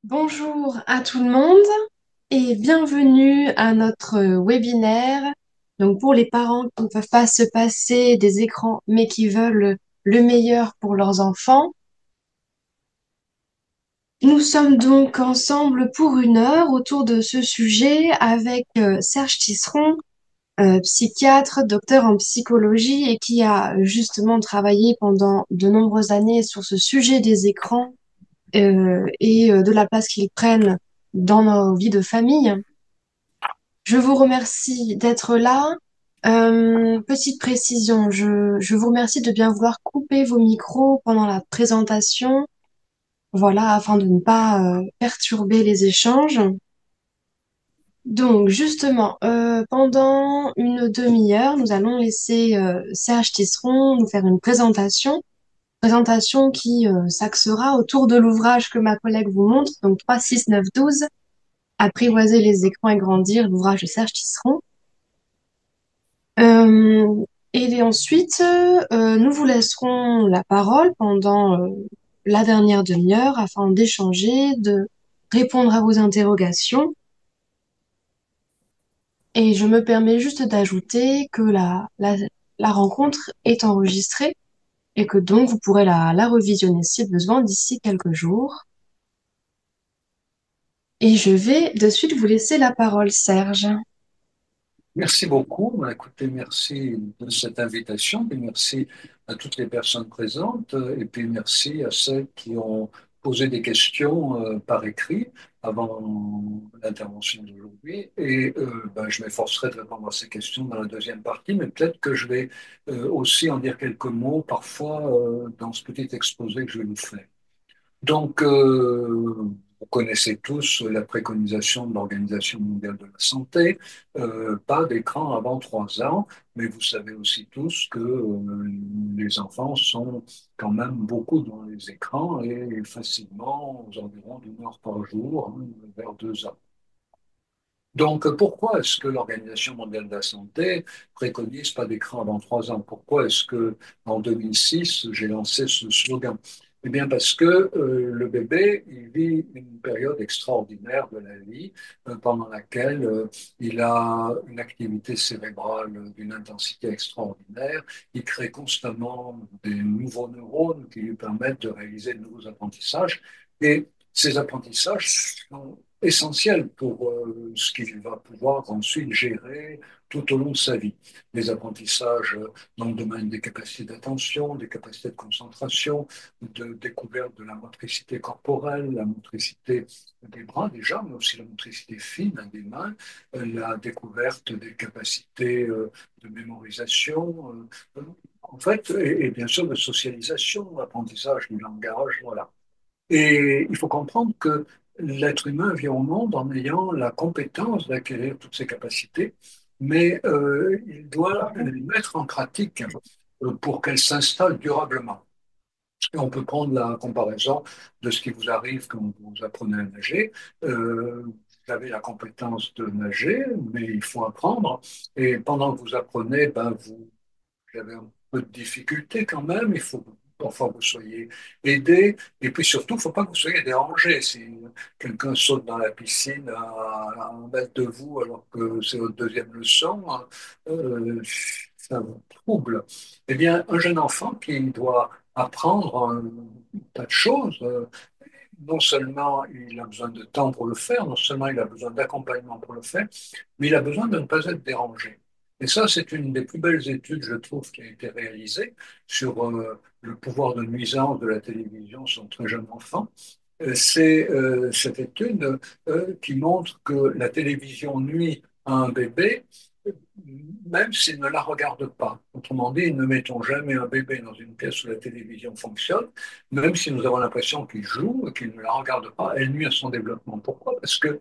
Bonjour à tout le monde et bienvenue à notre webinaire. Donc pour les parents qui ne peuvent pas se passer des écrans mais qui veulent le meilleur pour leurs enfants. Nous sommes donc ensemble pour une heure autour de ce sujet avec Serge Tisseron, psychiatre, docteur en psychologie et qui a justement travaillé pendant de nombreuses années sur ce sujet des écrans et de la place qu'ils prennent dans nos vies de famille. Je vous remercie d'être là. Petite précision, je vous remercie de bien vouloir couper vos micros pendant la présentation, voilà, afin de ne pas perturber les échanges. Donc, justement, pendant une demi-heure, nous allons laisser Serge Tisseron nous faire une présentation qui s'axera autour de l'ouvrage que ma collègue vous montre, donc 3, 6, 9, 12, Apprivoiser les écrans et grandir, l'ouvrage de Serge Tisseron. Et ensuite, nous vous laisserons la parole pendant la dernière demi-heure afin d'échanger, de répondre à vos interrogations. Et je me permets juste d'ajouter que la rencontre est enregistrée et que donc vous pourrez la revisionner si besoin d'ici quelques jours. Et je vais de suite vous laisser la parole, Serge. Merci beaucoup. Bah, écoutez, merci de cette invitation et merci à toutes les personnes présentes et puis merci à celles qui ont posé des questions par écrit avant l'intervention d'aujourd'hui. Et ben, je m'efforcerai de répondre à ces questions dans la deuxième partie, mais peut-être que je vais aussi en dire quelques mots parfois dans ce petit exposé que je vais vous faire. Donc, vous connaissez tous la préconisation de l'Organisation mondiale de la santé, pas d'écran avant 3 ans, mais vous savez aussi tous que les enfants sont quand même beaucoup dans les écrans et facilement aux environs d'une heure par jour, hein, vers 2 ans. Donc, pourquoi est-ce que l'Organisation mondiale de la santé préconise pas d'écran avant 3 ans? Pourquoi est-ce que en 2006, j'ai lancé ce slogan? Eh bien, parce que le bébé, il vit une période extraordinaire de la vie pendant laquelle il a une activité cérébrale d'une intensité extraordinaire. Il crée constamment des nouveaux neurones qui lui permettent de réaliser de nouveaux apprentissages. Et ces apprentissages sont essentiels pour ce qu'il va pouvoir ensuite gérer tout au long de sa vie. Les apprentissages dans le domaine des capacités d'attention, des capacités de concentration, de découverte de la motricité corporelle, la motricité des bras déjà, mais aussi la motricité fine des mains, la découverte des capacités de mémorisation, en fait, et bien sûr de socialisation, apprentissage du langage, voilà. Et il faut comprendre que l'être humain vient au monde en ayant la compétence d'acquérir toutes ces capacités, mais il doit les mettre en pratique pour qu'elles s'installent durablement. Et on peut prendre la comparaison de ce qui vous arrive quand vous apprenez à nager. Vous avez la compétence de nager, mais il faut apprendre. Et pendant que vous apprenez, ben, vous avez un peu de difficulté quand même. Il faut parfois que vous soyez aidé. Et puis surtout, il ne faut pas que vous soyez dérangé. Si quelqu'un saute dans la piscine à 1 mètre de vous alors que c'est votre deuxième leçon, ça vous trouble. Eh bien, un jeune enfant qui doit apprendre un tas de choses, non seulement il a besoin de temps pour le faire, non seulement il a besoin d'accompagnement pour le faire, mais il a besoin de ne pas être dérangé. Et ça, c'est une des plus belles études, je trouve, qui a été réalisée sur le pouvoir de nuisance de la télévision sur un très jeune enfant. C'est cette étude qui montre que la télévision nuit à un bébé, même s'il ne la regarde pas. Autrement dit, ne mettons jamais un bébé dans une pièce où la télévision fonctionne, même si nous avons l'impression qu'il joue, qu'il ne la regarde pas, elle nuit à son développement. Pourquoi? Parce que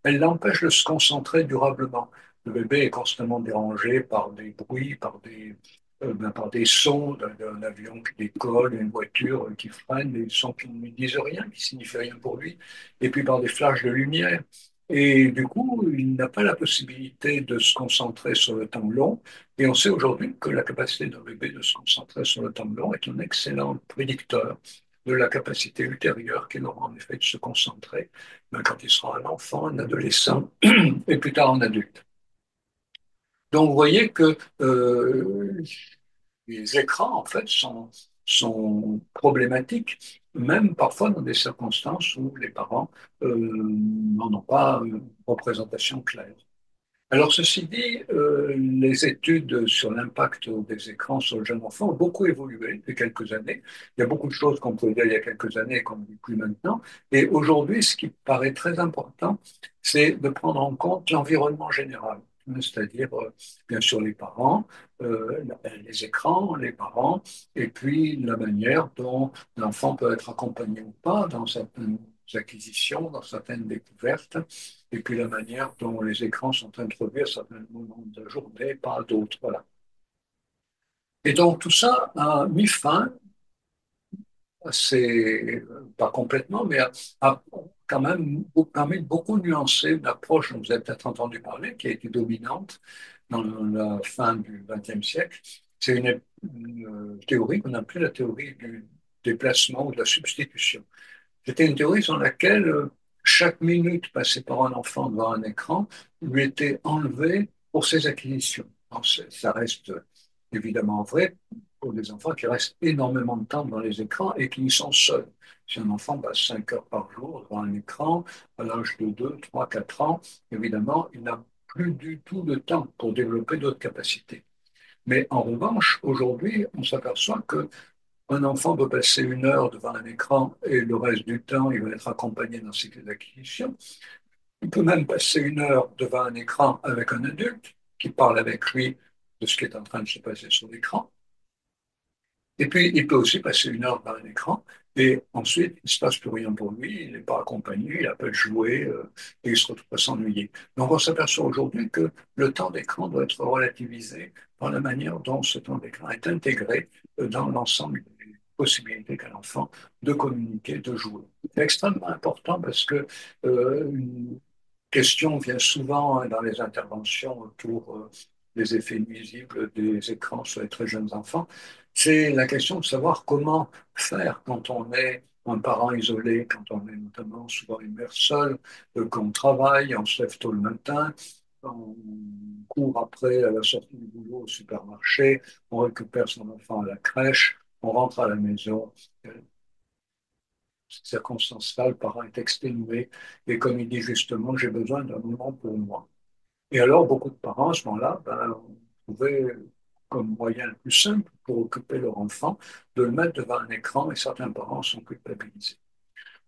elle l'empêche de se concentrer durablement. Le bébé est constamment dérangé par des bruits, par des sons d'un avion qui décolle, une voiture qui freine, des sons qui ne lui disent rien, qui signifient rien pour lui, et puis par des flashs de lumière. Et du coup, il n'a pas la possibilité de se concentrer sur le temps long. Et on sait aujourd'hui que la capacité d'un bébé de se concentrer sur le temps long est un excellent prédicteur de la capacité ultérieure qu'il aura en effet de se concentrer quand il sera un enfant, un adolescent et plus tard un adulte. Donc vous voyez que les écrans, en fait, sont problématiques, même parfois dans des circonstances où les parents n'en ont pas une représentation claire. Alors, ceci dit, les études sur l'impact des écrans sur le jeune enfant ont beaucoup évolué depuis quelques années. Il y a beaucoup de choses qu'on pouvait dire il y a quelques années et qu'on ne dit plus maintenant. Et aujourd'hui, ce qui paraît très important, c'est de prendre en compte l'environnement général, c'est-à-dire, bien sûr, les parents, les écrans, les parents, et puis la manière dont l'enfant peut être accompagné ou pas dans certaines acquisitions, dans certaines découvertes et puis la manière dont les écrans sont introduits à certains moments de la journée, pas à d'autres. Voilà. Et donc tout ça a mis fin, assez, pas complètement, mais a quand même permis de beaucoup nuancer une approche dont vous avez peut-être entendu parler, qui a été dominante dans la fin du XXe siècle. C'est une théorie qu'on appelait la théorie du déplacement ou de la substitution. C'était une théorie sur laquelle chaque minute passée par un enfant devant un écran lui était enlevée pour ses acquisitions. Alors, ça reste évidemment vrai pour des enfants qui restent énormément de temps dans les écrans et qui y sont seuls. Si un enfant passe 5 heures par jour devant un écran à l'âge de 2, 3, 4 ans, évidemment, il n'a plus du tout de temps pour développer d'autres capacités. Mais en revanche, aujourd'hui, on s'aperçoit que un enfant peut passer 1 heure devant un écran et le reste du temps, il va être accompagné dans ses acquisitions. Il peut même passer 1 heure devant un écran avec un adulte qui parle avec lui de ce qui est en train de se passer sur l'écran. Et puis, il peut aussi passer 1 heure devant un écran et ensuite, il ne se passe plus rien pour lui, il n'est pas accompagné, il n'a pas de jouer et il se retrouve à s'ennuyer. Donc, on s'aperçoit aujourd'hui que le temps d'écran doit être relativisé par la manière dont ce temps d'écran est intégré dans l'ensemble des possibilités qu'a l'enfant de communiquer, de jouer. C'est extrêmement important parce que une question vient souvent dans les interventions autour des effets nuisibles des écrans sur les très jeunes enfants. C'est la question de savoir comment faire quand on est un parent isolé, quand on est notamment souvent une mère seule, qu'on travaille, on se lève tôt le matin, on court après à la sortie du boulot au supermarché, on récupère son enfant à la crèche, on rentre à la maison. Cette circonstance-là, le parent est exténué et comme il dit justement, j'ai besoin d'un moment pour moi. Et alors, beaucoup de parents, à ce moment-là, ben, ont trouvé comme moyen le plus simple pour occuper leur enfant de le mettre devant un écran et certains parents sont culpabilisés.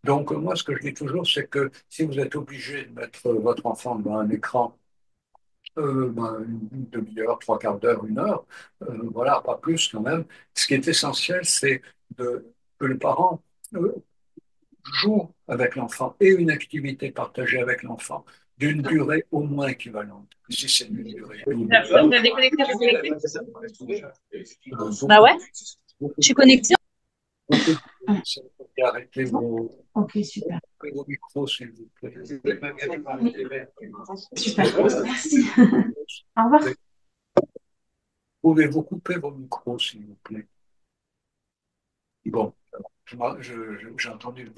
Donc, moi, ce que je dis toujours, c'est que si vous êtes obligé de mettre votre enfant devant un écran ben, une demi-heure, trois quarts d'heure, 1 heure, voilà, pas plus quand même, ce qui est essentiel, c'est que le parent joue avec l'enfant et une activité partagée avec l'enfant d'une durée au moins équivalente. Si c'est une durée Personne n'a déconnecté, je suis connectée. Bah beaucoup, ouais, je suis connectée. beaucoup de Ah, arrêtez bon. Ok, super. vos micros, s'il vous plaît. Super. Merci. Au revoir. Pouvez-vous couper vos micros, s'il vous plaît? Bon, j'ai entendu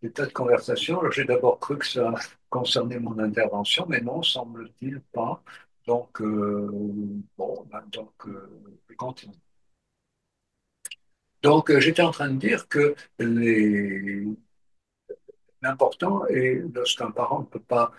des tas de conversations. Alors, j'ai d'abord cru que ça concernait mon intervention, mais non, semble-t-il pas. Donc, bon, ben, donc, je continue. Donc, j'étais en train de dire que l'important est lorsqu'un parent ne peut pas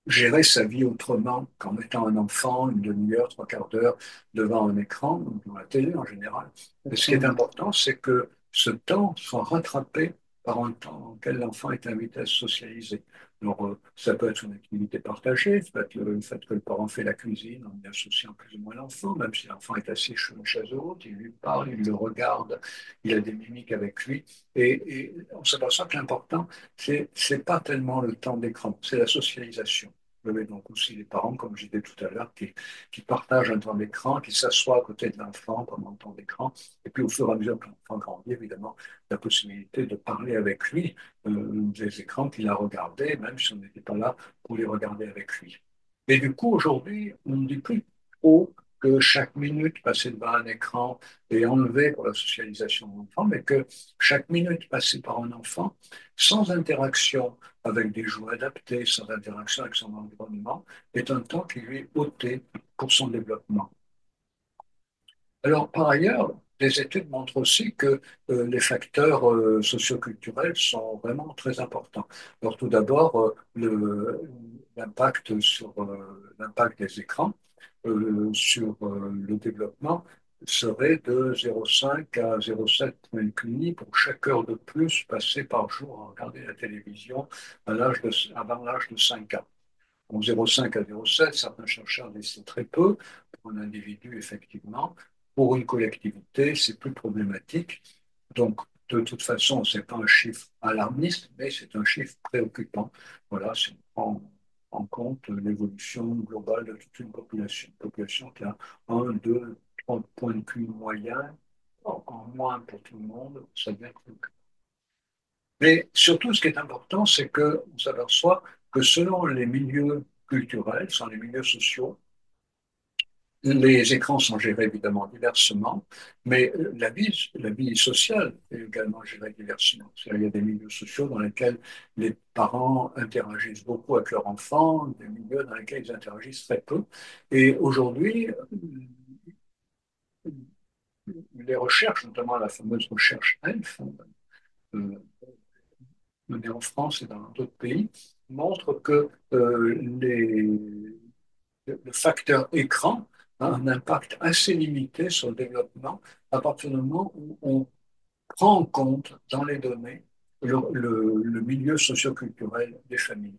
gérer sa vie autrement qu'en étant un enfant, une demi-heure, trois quarts d'heure devant un écran, ou devant la télé en général. Et ce qui est important, c'est que ce temps soit rattrapé par un temps dans lequel l'enfant est invité à se socialiser. Alors, ça peut être une activité partagée, ça peut être le fait que le parent fait la cuisine en y associant plus ou moins l'enfant, même si l'enfant est assis sur une chaise haute, il lui parle, il le regarde, il a des mimiques avec lui. Et on s'aperçoit que l'important, c'est pas tellement le temps d'écran, c'est la socialisation. Vous avez donc aussi les parents, comme je disais tout à l'heure, qui partagent un temps d'écran, qui s'assoient à côté de l'enfant pendant le temps d'écran. Et puis au fur et à mesure que l'enfant grandit, évidemment, la possibilité de parler avec lui des écrans qu'il a regardés, même si on n'était pas là pour les regarder avec lui. Et du coup, aujourd'hui, on ne dit plus trop que chaque minute passée devant un écran est enlevée pour la socialisation de l'enfant, mais que chaque minute passée par un enfant, sans interaction avec des jouets adaptés, sans interaction avec son environnement, est un temps qui lui est ôté pour son développement. Alors, par ailleurs, les études montrent aussi que les facteurs socioculturels sont vraiment très importants. Alors, tout d'abord, l'impact des écrans sur le développement serait de 0,5 à 0,7 points de QI pour chaque heure de plus passée par jour à regarder la télévision avant l'âge de 5 ans. Donc 0,5 à 0,7, certains chercheurs disent c'est très peu pour un individu, effectivement. Pour une collectivité, c'est plus problématique. Donc, de toute façon, ce n'est pas un chiffre alarmiste, mais c'est un chiffre préoccupant. Voilà, si on prend en compte l'évolution globale de toute une population qui a 1, 2, 3 points de QI moyen, en moins pour tout le monde, ça devient préoccupant. Mais surtout, ce qui est important, c'est qu'on s'aperçoit que selon les milieux culturels, selon les milieux sociaux, les écrans sont gérés évidemment diversement, mais la vie sociale est également gérée diversement. C'est-à-dire, il y a des milieux sociaux dans lesquels les parents interagissent beaucoup avec leurs enfants, des milieux dans lesquels ils interagissent très peu. Et aujourd'hui, les recherches, notamment la fameuse recherche ELF, euh, menée en France et dans d'autres pays, montrent que le facteur écran a un impact assez limité sur le développement à partir du moment où on prend en compte dans les données le milieu socioculturel des familles.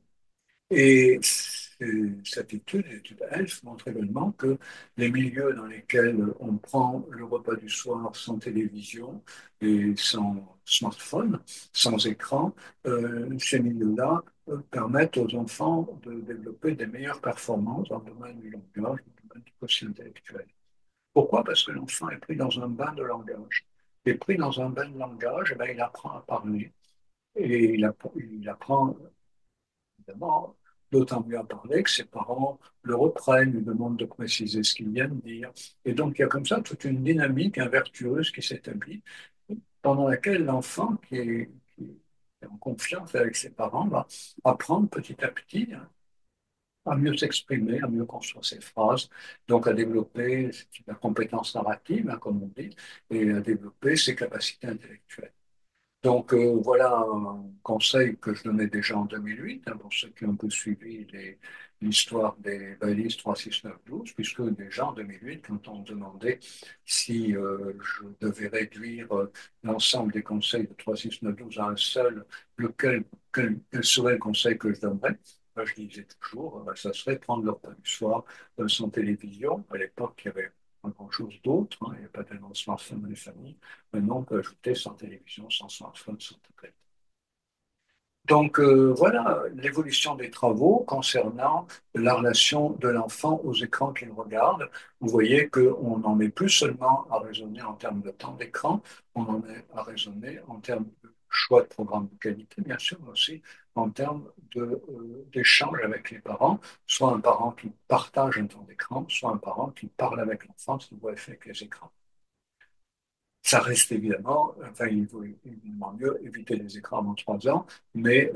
Et cette étude, l'étude ELF, montre également que les milieux dans lesquels on prend le repas du soir sans télévision et sans smartphone, sans écran, ces milieux-là permettent aux enfants de développer des meilleures performances dans le domaine du langage, dans le domaine du quotient intellectuel. Pourquoi? Parce que l'enfant est pris dans un bain de langage. Et pris dans un bain de langage, eh bien, il apprend à parler et il apprend évidemment, d'autant mieux à parler que ses parents le reprennent, lui demandent de préciser ce qu'il vient de dire. Et donc, il y a comme ça toute une dynamique vertueuse qui s'établit, pendant laquelle l'enfant qui est en confiance avec ses parents va apprendre petit à petit à mieux s'exprimer, à mieux construire ses phrases, donc à développer la compétence narrative, hein, comme on dit, et à développer ses capacités intellectuelles. Donc voilà un conseil que je donnais déjà en 2008, hein, pour ceux qui ont un peu suivi l'histoire des balises 3, 6, 9, 12, puisque déjà en 2008, quand on me demandait si je devais réduire l'ensemble des conseils de 3, 6, 9, 12 à un seul, quel serait le conseil que je donnerais? Ben, je disais toujours, ça serait prendre le repas du soir sans télévision. À l'époque, il y avait pas grand-chose d'autre, hein, il n'y a pas tellement de smartphones dans les familles. Maintenant, on peut ajouter sans télévision, sans smartphone, sans tablette. Donc voilà l'évolution des travaux concernant la relation de l'enfant aux écrans qu'il regarde. Vous voyez qu'on n'en est plus seulement à raisonner en termes de temps d'écran, on en est à raisonner en termes de choix de programme de qualité, bien sûr, mais aussi en termes d'échange avec les parents, soit un parent qui partage un temps d'écran, soit un parent qui parle avec l'enfant, ce qu'il voit faire avec les écrans. Ça reste évidemment, enfin, il vaut évidemment mieux éviter les écrans avant 3 ans, mais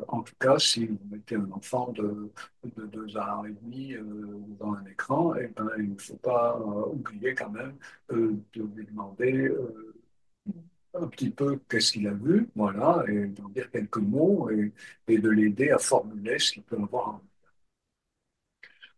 en tout cas, si vous mettez un enfant de 2 ans et demi devant un écran, eh ben, il ne faut pas oublier quand même de lui demander un petit peu qu'est-ce qu'il a vu, voilà, et d'en dire quelques mots et de l'aider à formuler ce qu'il peut avoir en.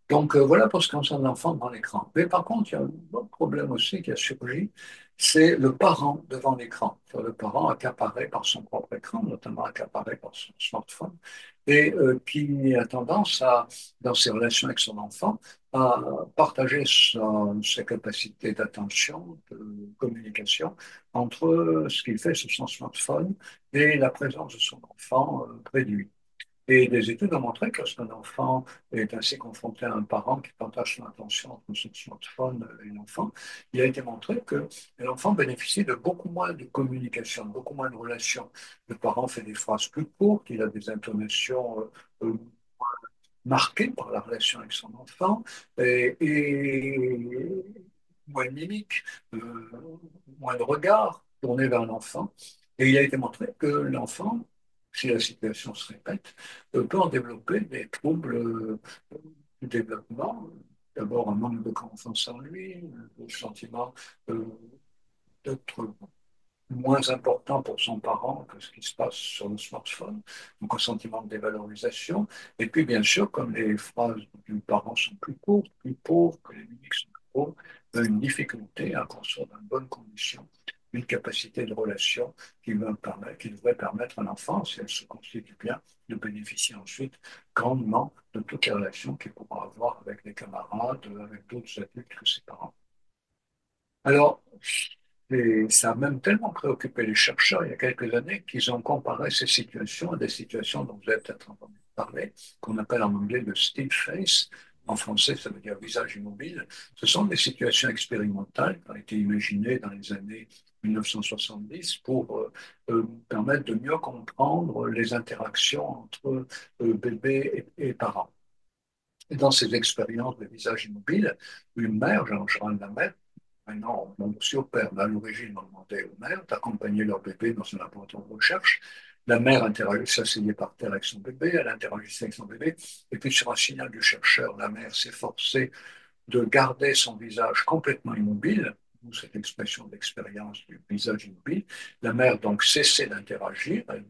Donc voilà pour ce qui concerne l'enfant devant l'écran. Mais par contre, il y a un autre problème aussi qui a surgi, c'est le parent devant l'écran. Le parent accaparé par son propre écran, notamment accaparé par son smartphone, et qui a tendance à, dans ses relations avec son enfant, à partager sa capacité d'attention, de communication, entre ce qu'il fait sur son smartphone et la présence de son enfant près de lui. Et des études ont montré que lorsqu'un enfant est ainsi confronté à un parent qui partage son attention entre son smartphone et l'enfant, il a été montré que l'enfant bénéficie de beaucoup moins de communication, beaucoup moins de relations. Le parent fait des phrases plus courtes, il a des intonations marqué par la relation avec son enfant et moins de mimique, moins de regard tourné vers l'enfant. Et il a été montré que l'enfant, si la situation se répète, peut en développer des troubles du développement. D'abord, un manque de confiance en lui, le sentiment euh, d'être moins important pour son parent que ce qui se passe sur le smartphone, donc un sentiment de dévalorisation. Et puis, bien sûr, comme les phrases du parent sont plus courtes, plus pauvres, que les mimiques sont plus pauvres, une difficulté à construire dans de bonnes conditions une capacité de relation qui devrait permettre à l'enfant, si elle se constitue bien, de bénéficier ensuite grandement de toutes les relations qu'il pourra avoir avec les camarades, avec d'autres adultes que ses parents. Alors, ça a même tellement préoccupé les chercheurs il y a quelques années qu'ils ont comparé ces situations à des situations dont vous avez peut-être entendu parler, qu'on appelle en anglais le still face. En français, ça veut dire visage immobile. Ce sont des situations expérimentales qui ont été imaginées dans les années 1970 pour permettre de mieux comprendre les interactions entre bébés et parents. Et dans ces expériences de visage immobile, une mère, en général la mère, maintenant, on demande aussi au père, mais à l'origine, on demandait aux mères d'accompagner leur bébé dans un laboratoire de recherche. La mère s'asseyait par terre avec son bébé, elle interagissait avec son bébé, et puis sur un signal du chercheur, la mère s'efforçait de garder son visage complètement immobile, d'où cette expression d'expérience du visage immobile. La mère donc cessait d'interagir, elle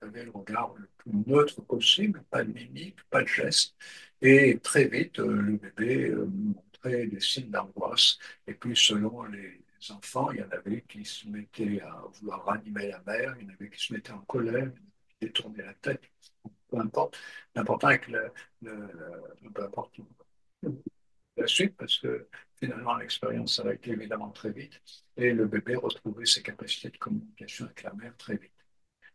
avait le regard le plus neutre possible, pas de mimique, pas de geste, et très vite, le bébé montrait des signes d'angoisse. Et puis, selon les enfants, il y en avait qui se mettaient à vouloir ranimer la mère, il y en avait qui se mettaient en colère, qui détournaient la tête, peu importe. L'important est que peu importe la suite, parce que finalement, l'expérience a été évidemment très vite, et le bébé retrouvait ses capacités de communication avec la mère très vite.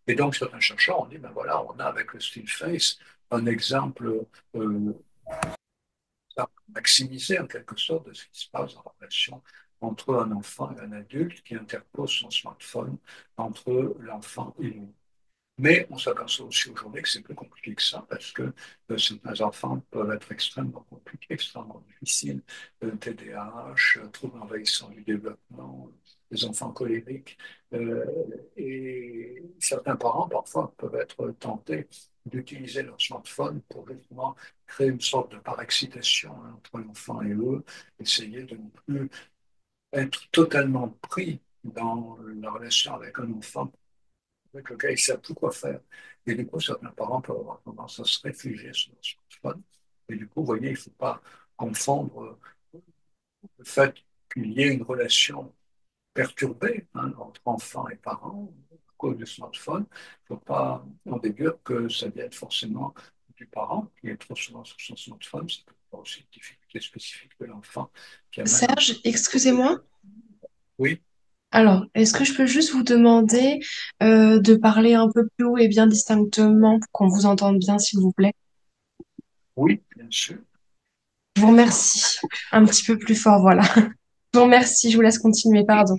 Et donc, certains chercheurs ont dit, ben voilà, on a avec le still face un exemple euh, maximisé en quelque sorte de ce qui se passe en relation entre un enfant et un adulte qui interpose son smartphone entre l'enfant et lui. Mais on s'aperçoit aussi aujourd'hui que c'est plus compliqué que ça parce que certains enfants peuvent être extrêmement compliqués, extrêmement difficiles, TDAH, troubles envahissants du développement, des enfants colériques. euh, et certains parents, parfois, peuvent être tentés d'utiliser leur smartphone pour justement créer une sorte de parexcitation entre l'enfant et eux, essayer de ne plus être totalement pris dans la relation avec un enfant avec lequel ils ne savent plus quoi faire. Et du coup, certains parents peuvent avoir tendance à se réfugier sur leur smartphone. Et du coup, vous voyez, il ne faut pas confondre le fait qu'il y ait une relation perturbée entre enfants et parents à cause du smartphone. Il ne faut pas en déduire que ça vient forcément du parent qui est trop souvent sur son smartphone. Ça peut avoir aussi une difficulté spécifique de l'enfant qui amène un... Serge, excusez-moi. Oui, Alors, est-ce que je peux juste vous demander de parler un peu plus haut et bien distinctement pour qu'on vous entende bien, s'il vous plaît? oui, bien sûr. Je vous remercie. Un petit peu plus fort, voilà. Je vous remercie, je vous laisse continuer, pardon.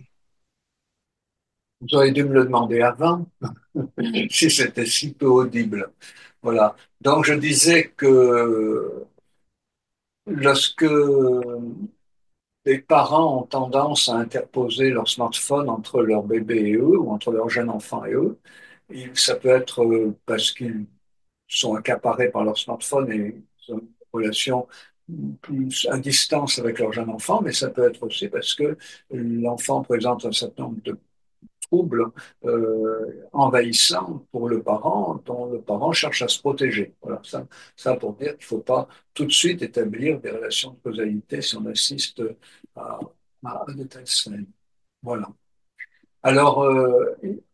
Vous auriez dû me le demander avant, si c'était si peu audible. Voilà. Donc, je disais que lorsque les parents ont tendance à interposer leur smartphone entre leur bébé et eux, ou entre leur jeune enfant et eux, ça peut être parce qu'ils sont accaparés par leur smartphone et ils ont une relation plus à distance avec leur jeune enfant, mais ça peut être aussi parce que l'enfant présente un certain nombre de trouble envahissant pour le parent, dont le parent cherche à se protéger. Voilà, ça pour dire qu'il ne faut pas tout de suite établir des relations de causalité si on assiste à, à de telles scènes. Voilà. Alors,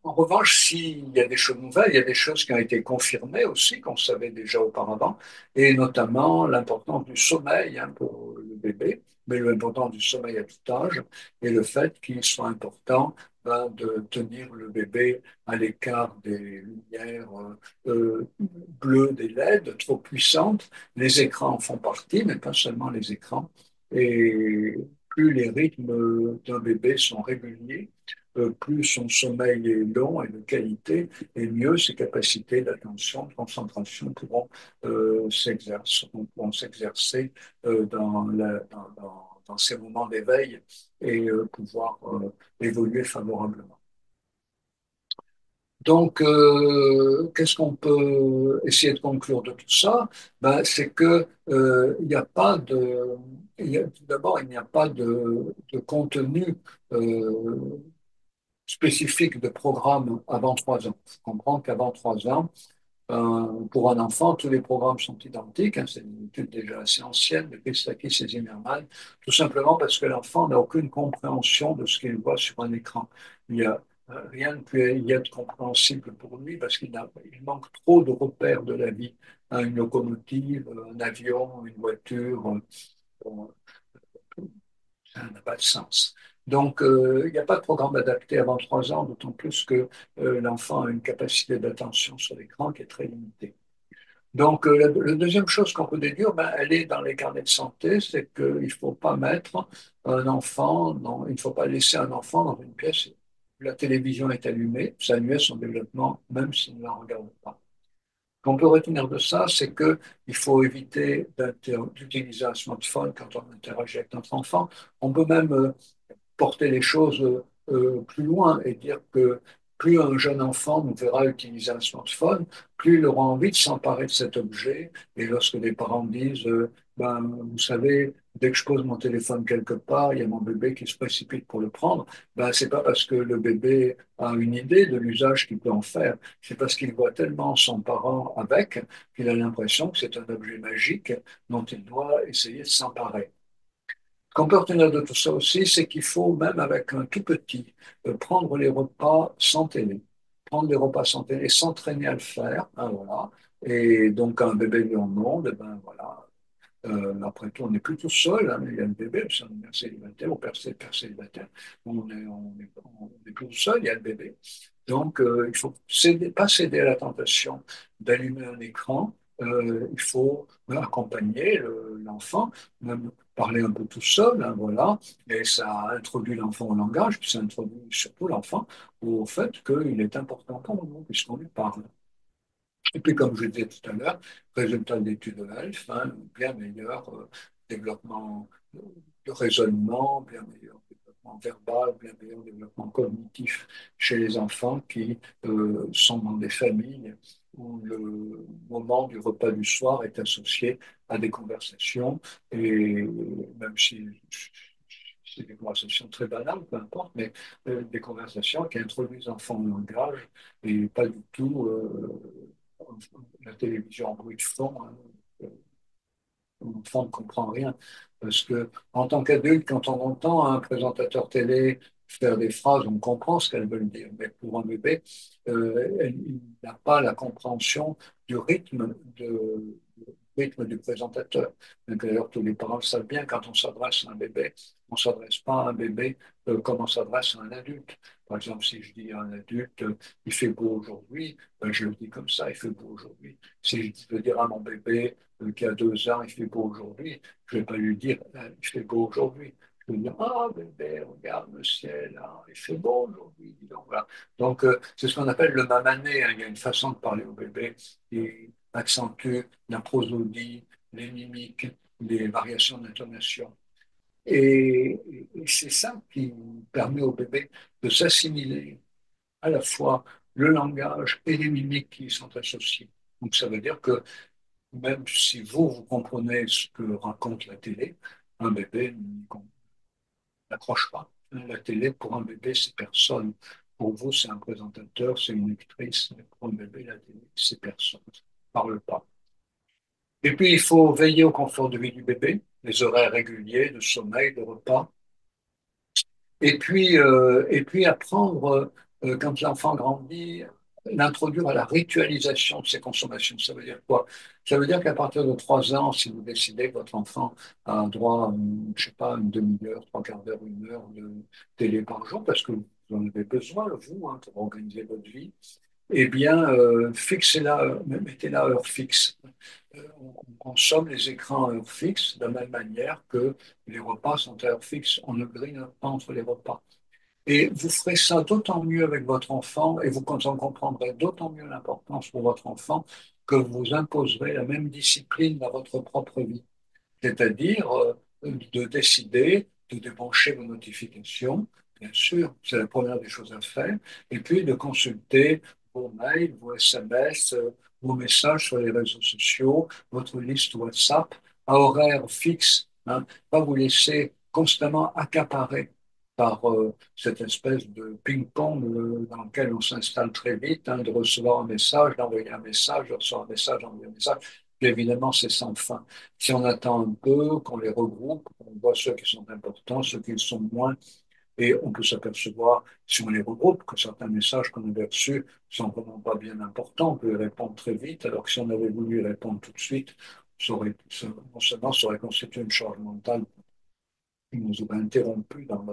en revanche, s'il y a des choses nouvelles, il y a des choses qui ont été confirmées aussi, qu'on savait déjà auparavant, et notamment l'importance du sommeil pour le bébé, mais l'importance du sommeil à tout âge, et le fait qu'il soit important de tenir le bébé à l'écart des lumières bleues des LED trop puissantes. Les écrans en font partie, mais pas seulement les écrans. Et plus les rythmes d'un bébé sont réguliers, plus son sommeil est long et de qualité, et mieux ses capacités d'attention, de concentration pourront s'exercer dans ces moments d'éveil et pouvoir évoluer favorablement. Donc, qu'est-ce qu'on peut essayer de conclure de tout ça? Ben, c'est que il n'y a pas de, tout d'abord, il n'y a pas de contenu spécifique de programme avant 3 ans. Il faut comprendre qu'avant 3 ans, pour un enfant, tous les programmes sont identiques, hein, c'est une étude déjà assez ancienne de Christakis et Zimmerman, tout simplement parce que l'enfant n'a aucune compréhension de ce qu'il voit sur un écran. Il y a rien de plus y être compréhensible pour lui parce il manque trop de repères de la vie, hein, une locomotive, un avion, une voiture, bon, ça n'a pas de sens. Donc, il n'y a pas de programme adapté avant 3 ans, d'autant plus que l'enfant a une capacité d'attention sur l'écran qui est très limitée. Donc, la deuxième chose qu'on peut déduire, ben, elle est dans les carnets de santé, c'est qu'il ne faut pas mettre un enfant, non, il ne faut pas laisser un enfant dans une pièce où la télévision est allumée, ça nuit à son développement, même s'il ne la regarde pas. Ce qu'on peut retenir de ça, c'est qu'il faut éviter d'utiliser un smartphone quand on interagit avec notre enfant. On peut même porter les choses plus loin et dire que plus un jeune enfant nous verra utiliser un smartphone, plus il aura envie de s'emparer de cet objet. Et lorsque les parents disent, ben, vous savez, dès que je pose mon téléphone quelque part, il y a mon bébé qui se précipite pour le prendre, ben, c'est pas parce que le bébé a une idée de l'usage qu'il peut en faire, c'est parce qu'il voit tellement son parent avec qu'il a l'impression que c'est un objet magique dont il doit essayer de s'emparer. Ce qu'on peut retenir de tout ça aussi, c'est qu'il faut, même avec un tout petit, prendre les repas sans télé. Prendre les repas sans télé, s'entraîner à le faire, hein, voilà. Et donc, un bébé né au monde, eh ben voilà. Après tout, on n'est plus tout seul, hein, il y a le bébé, si on est mère célibataire ou père célibataire, on est plus tout seul, il y a le bébé. Donc, il faut pas céder à la tentation d'allumer un écran. Il faut accompagner l'enfant, même parler un peu tout seul, hein, voilà. Et ça introduit l'enfant au langage, puis ça introduit surtout l'enfant au fait qu'il est important pour nous, puisqu'on lui parle. Et puis, comme je disais tout à l'heure, résultat de l'étude de l'ALF, hein, bien meilleur développement de raisonnement, bien meilleur développement verbal, bien meilleur développement cognitif chez les enfants qui sont dans des familles où le moment du repas du soir est associé à des conversations, et même si c'est des conversations très banales, peu importe, mais des conversations qui introduisent l'enfant au langage et pas du tout la télévision en bruit de fond, hein, l'enfant ne comprend rien. Parce que, en tant qu'adulte, quand on entend un présentateur télé faire des phrases, on comprend ce qu'elles veulent dire. Mais pour un bébé, il n'a pas la compréhension du rythme du présentateur. Donc, d'ailleurs, tous les parents le savent bien, quand on s'adresse à un bébé, on ne s'adresse pas à un bébé comme on s'adresse à un adulte. Par exemple, si je dis à un adulte, il fait beau aujourd'hui, ben, je le dis comme ça, il fait beau aujourd'hui. Si je veux dire à mon bébé qui a 2 ans, il fait beau aujourd'hui, je ne vais pas lui dire, il fait beau aujourd'hui. Je vais dire, ah bébé, regarde le ciel, hein, il fait beau aujourd'hui. Donc, voilà. Donc c'est ce qu'on appelle le mamané, hein. Il y a une façon de parler au bébé qui accentue la prosodie, les mimiques, les variations d'intonation. Et c'est ça qui permet au bébé de s'assimiler à la fois le langage et les mimiques qui y sont associés. Donc ça veut dire que même si vous comprenez ce que raconte la télé, un bébé n'accroche pas. La télé, pour un bébé, c'est personne. Pour vous, c'est un présentateur, c'est une actrice, mais pour un bébé, la télé, c'est personne. Ça ne parle pas. Et puis, il faut veiller au confort de vie du bébé, les horaires réguliers de sommeil, de repas. Et puis apprendre, quand l'enfant grandit, l'introduire à la ritualisation de ses consommations. Ça veut dire quoi? Ça veut dire qu'à partir de 3 ans, si vous décidez que votre enfant a droit à, je sais pas, une demi-heure, trois quarts d'heure, 1 heure de télé par jour, parce que vous en avez besoin, vous, hein, pour organiser votre vie, eh bien, fixez-la, mettez-la à heure fixe. On consomme les écrans à heure fixe de la même manière que les repas sont à heure fixe. On ne grille pas entre les repas. Et vous ferez ça d'autant mieux avec votre enfant et vous en comprendrez d'autant mieux l'importance pour votre enfant que vous imposerez la même discipline dans votre propre vie. C'est-à-dire de décider de débrancher vos notifications, bien sûr, c'est la première des choses à faire, et puis de consulter vos mails, vos SMS, vos messages sur les réseaux sociaux, votre liste WhatsApp, à horaire fixe, hein, pas vous laisser constamment accaparer par cette espèce de ping-pong dans lequel on s'installe très vite, hein, de recevoir un message, d'envoyer un message, de recevoir un message, d'envoyer un message. Puis évidemment, c'est sans fin. Si on attend un peu, qu'on les regroupe, on voit ceux qui sont importants, ceux qui le sont moins, et on peut s'apercevoir, si on les regroupe, que certains messages qu'on avait reçus sont vraiment pas bien importants, on peut les répondre très vite, alors que si on avait voulu y répondre tout de suite, non seulement ça aurait constitué une charge mentale qui nous aurait interrompu dans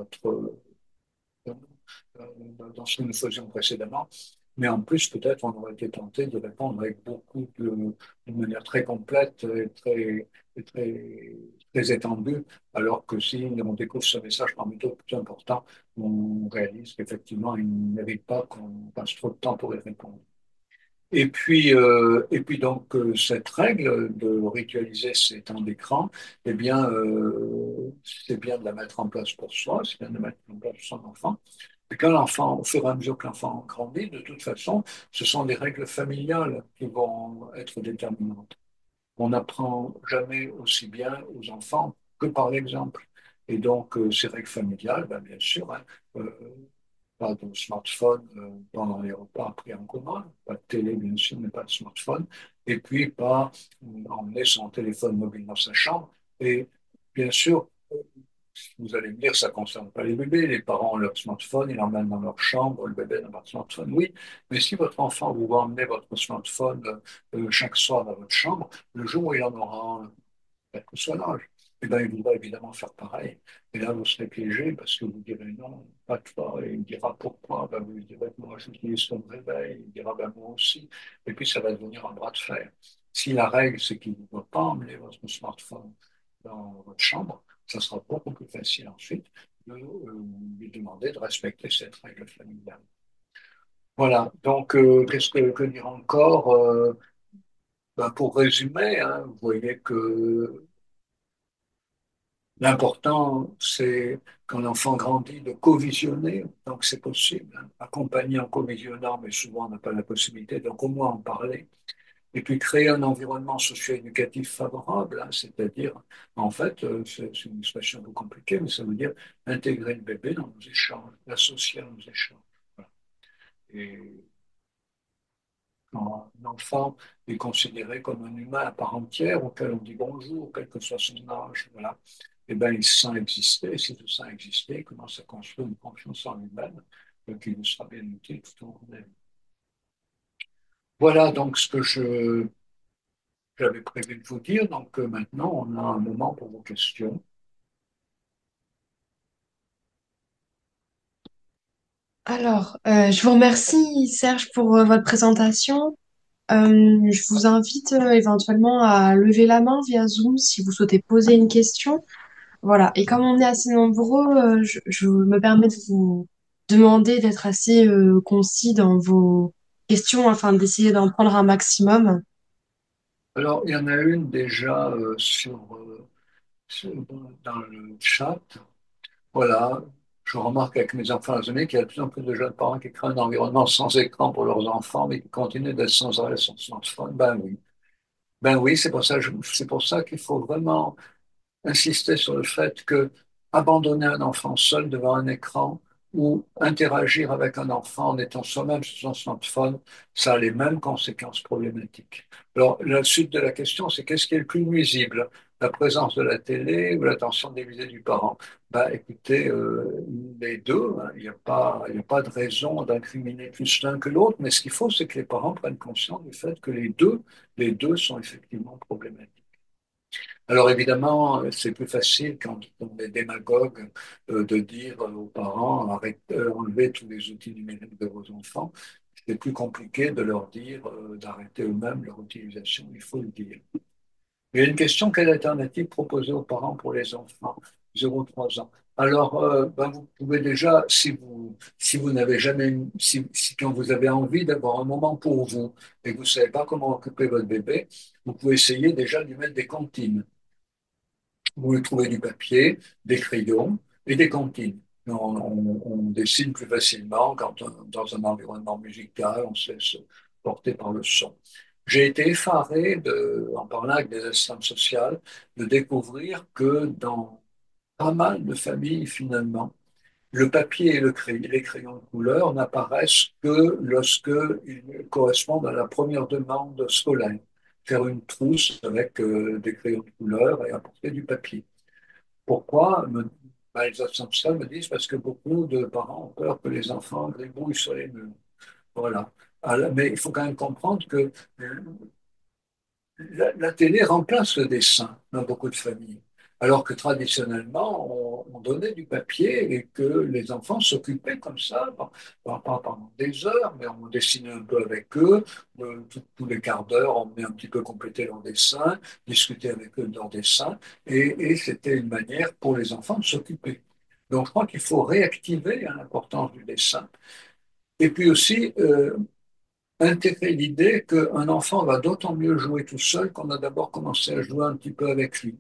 dans ce que nous faisions précédemment. Mais en plus, peut-être, on aurait été tenté de répondre avec de manière très complète et très étendue, alors que si on découvre ce message parmi d'autres plus important, on réalise qu'effectivement, il ne mérite pas qu'on passe trop de temps pour y répondre. Et puis donc, cette règle de ritualiser ces temps d'écran, eh bien, c'est bien de la mettre en place pour soi, c'est bien de la mettre en place pour son enfant. Et quand l'enfant, au fur et à mesure que l'enfant grandit, de toute façon, ce sont les règles familiales qui vont être déterminantes. On n'apprend jamais aussi bien aux enfants que par l'exemple. Et donc, ces règles familiales, ben, bien sûr, hein, euh, pas de smartphone pendant les repas pris en commun, pas de télé bien sûr, mais pas de smartphone, et puis pas emmener son téléphone mobile dans sa chambre. Et bien sûr, vous allez me dire, ça ne concerne pas les bébés, les parents ont leur smartphone, ils l'emmènent dans leur chambre, le bébé n'a pas de smartphone, oui, mais si votre enfant vous va emmener votre smartphone chaque soir dans votre chambre, le jour où il en aura un, quel que soit l'âge, eh ben, il voudra évidemment faire pareil. Et là, vous serez piégé parce que vous direz non, pas toi. Et il dira pourquoi. Ben, vous lui direz que moi, j'utilise comme réveil. Il dira ben, moi aussi. Et puis, ça va devenir un bras de fer. Si la règle, c'est qu'il ne doit pas emmener votre smartphone dans votre chambre, ça sera beaucoup plus facile ensuite de lui demander de respecter cette règle familiale. Voilà. Donc, que dire encore ben, pour résumer, hein, vous voyez que l'important, c'est quand l'enfant grandit de co-visionner, donc c'est possible, hein. Accompagner en co-visionnant, mais souvent on n'a pas la possibilité, donc au moins en parler. Et puis créer un environnement socio-éducatif favorable, hein, c'est-à-dire, en fait, c'est une expression un peu compliquée, mais ça veut dire intégrer le bébé dans nos échanges, l'associer à nos échanges. Voilà. Et quand un enfant est considéré comme un humain à part entière, auquel on dit bonjour, quel que soit son âge, voilà, eh ben, il se sent exister. Et s'il se sent exister, il commence à construire une confiance en lui-même qui lui sera bien utile tout au long de la vie. Voilà donc ce que j'avais prévu de vous dire. Donc maintenant, on a un moment pour vos questions. Alors, je vous remercie, Serge, pour votre présentation. Je vous invite éventuellement à lever la main via Zoom si vous souhaitez poser une question. Voilà. Et comme on est assez nombreux, je me permets de vous demander d'être assez concis dans vos questions afin d'essayer d'en prendre un maximum. Alors, il y en a une déjà dans le chat. Voilà, je remarque avec mes enfants aînés qu'il y a de plus en plus de jeunes parents qui créent un environnement sans écran pour leurs enfants, mais qui continuent d'être sans arrêt sur smartphone. Ben oui, c'est pour ça qu'il faut vraiment insister sur le fait que abandonner un enfant seul devant un écran ou interagir avec un enfant en étant soi-même sur son smartphone, ça a les mêmes conséquences problématiques. Alors, la suite de la question, c'est qu'est-ce qui est le plus nuisible? La présence de la télé ou l'attention déguisée du parent? Bah, écoutez, les deux, hein, il y a pas de raison d'incriminer plus l'un que l'autre, mais ce qu'il faut, c'est que les parents prennent conscience du fait que les deux sont effectivement problématiques. Alors évidemment, c'est plus facile quand on est démagogue de dire aux parents enlevez tous les outils numériques de vos enfants. C'est plus compliqué de leur dire d'arrêter eux-mêmes leur utilisation, il faut le dire. Il y a une question, quelle alternative proposer aux parents pour les enfants 0-3 ans? Alors, ben, vous pouvez déjà, si vous n'avez jamais, si quand vous avez envie d'avoir un moment pour vous et que vous ne savez pas comment occuper votre bébé, vous pouvez essayer déjà de lui mettre des comptines. Vous lui trouvez du papier, des crayons et des comptines. On dessine plus facilement quand dans un environnement musical, on se laisse porter par le son. J'ai été effaré en parlant avec des assistantes sociales de découvrir que dans pas mal de familles, finalement, le papier et les crayons de couleur n'apparaissent que lorsqu'ils correspondent à la première demande scolaire. Faire une trousse avec des crayons de couleur et apporter du papier. Pourquoi? Ben, les assistants me disent parce que beaucoup de parents ont peur que les enfants gribouillent sur les murs. Voilà. Mais il faut quand même comprendre que la télé remplace le dessin dans beaucoup de familles, alors que traditionnellement, on donnait du papier et que les enfants s'occupaient comme ça, pas pendant des heures, mais on dessinait un peu avec eux. Tous les quarts d'heure, on venait un petit peu compléter leur dessin, discuter avec eux de leur dessin, et c'était une manière pour les enfants de s'occuper. Donc, je crois qu'il faut réactiver, hein, l'importance du dessin. Et puis aussi, intégrer l'idée qu'un enfant va d'autant mieux jouer tout seul qu'on a d'abord commencé à jouer un petit peu avec lui.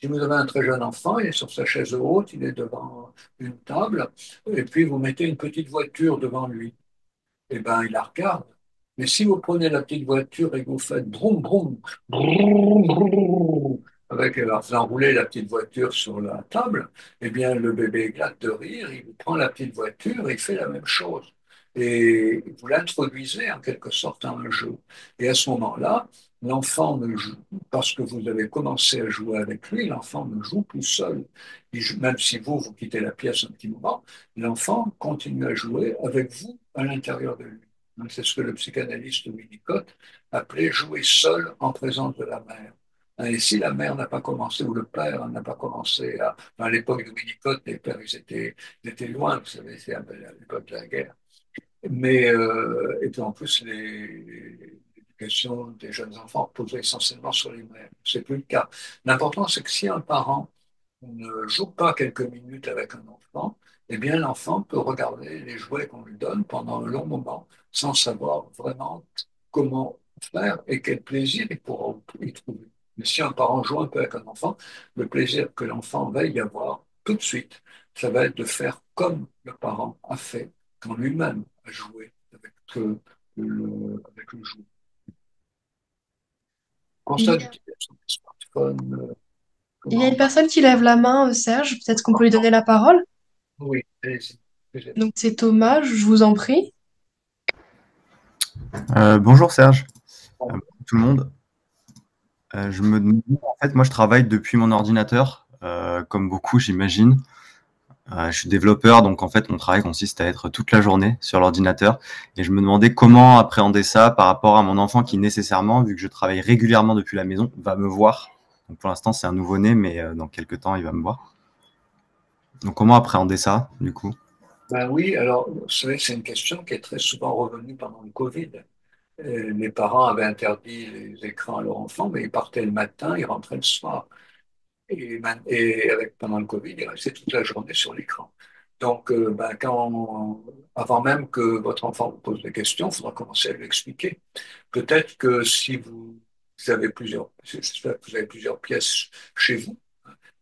Si vous avez un très jeune enfant, il est sur sa chaise haute, il est devant une table, et puis vous mettez une petite voiture devant lui, eh ben il la regarde. Mais si vous prenez la petite voiture et que vous faites broum broum, broum, broum, avec vous enroulez la petite voiture sur la table, eh bien le bébé éclate de rire, il prend la petite voiture et il fait la même chose. Et vous l'introduisez en quelque sorte dans un jeu. Et à ce moment-là, l'enfant ne joue, parce que vous avez commencé à jouer avec lui, l'enfant ne joue plus seul. Même si vous quittez la pièce un petit moment, l'enfant continue à jouer avec vous à l'intérieur de lui. C'est ce que le psychanalyste Winnicott appelait jouer seul en présence de la mère. Et si la mère n'a pas commencé, ou le père n'a pas commencé à l'époque de Winnicott, les pères, ils étaient loin, vous savez, c'est à l'époque de la guerre. Mais, et puis en plus, l'éducation des jeunes enfants reposait essentiellement sur les mères. C'est plus le cas. L'important, c'est que si un parent ne joue pas quelques minutes avec un enfant, eh bien, l'enfant peut regarder les jouets qu'on lui donne pendant un long moment sans savoir vraiment comment faire et quel plaisir il pourra y trouver. Mais si un parent joue un peu avec un enfant, le plaisir que l'enfant va y avoir tout de suite, ça va être de faire comme le parent a fait quand lui-même a joué avec le jouet. Il Constat y a, d'utilisation des smartphones, il y a comment? une personne qui lève la main, Serge, peut-être qu'on peut lui donner la parole. Oui, allez-y. Donc c'est Thomas, je vous en prie. Bonjour Serge, bonjour tout le monde. Je me demande, en fait, moi je travaille depuis mon ordinateur, comme beaucoup j'imagine. Je suis développeur, donc en fait mon travail consiste à être toute la journée sur l'ordinateur. Et je me demandais comment appréhender ça par rapport à mon enfant qui nécessairement, vu que je travaille régulièrement depuis la maison, va me voir. Donc pour l'instant c'est un nouveau-né, mais dans quelques temps il va me voir. Donc comment appréhender ça, du coup? Ben oui, alors, vous savez, c'est une question qui est très souvent revenue pendant le Covid. Les parents avaient interdit les écrans à leurs enfants, mais ils partaient le matin, ils rentraient le soir. Pendant le Covid, ils restaient toute la journée sur l'écran. Donc, ben, avant même que votre enfant vous pose des questions, il faudra commencer à lui expliquer. Peut-être que si vous avez plusieurs pièces chez vous,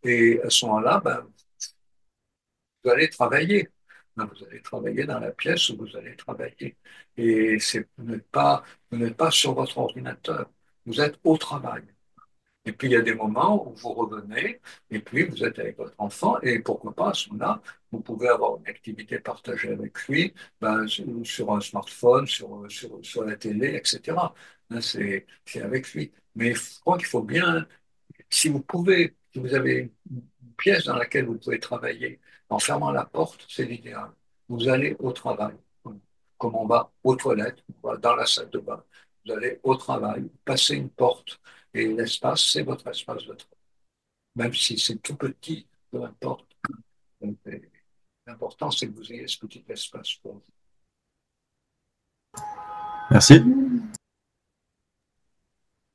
et à ce moment-là, ben, vous allez travailler. Non, vous allez travailler dans la pièce où vous allez travailler. Et vous n'êtes pas sur votre ordinateur. Vous êtes au travail. Et puis, il y a des moments où vous revenez et puis vous êtes avec votre enfant et pourquoi pas, à ce moment-là, vous pouvez avoir une activité partagée avec lui, ben, sur un smartphone, sur la télé, etc. Hein, c'est avec lui. Mais je crois qu'il faut bien si vous pouvez, si vous avez une pièce dans laquelle vous pouvez travailler en fermant la porte, c'est l'idéal. Vous allez au travail, comme on va aux toilettes, on va dans la salle de bain. Vous allez au travail, vous passez une porte et l'espace, c'est votre espace de travail. Même si c'est tout petit, peu importe. Donc, l'important, c'est que vous ayez ce petit espace pour vous. Merci.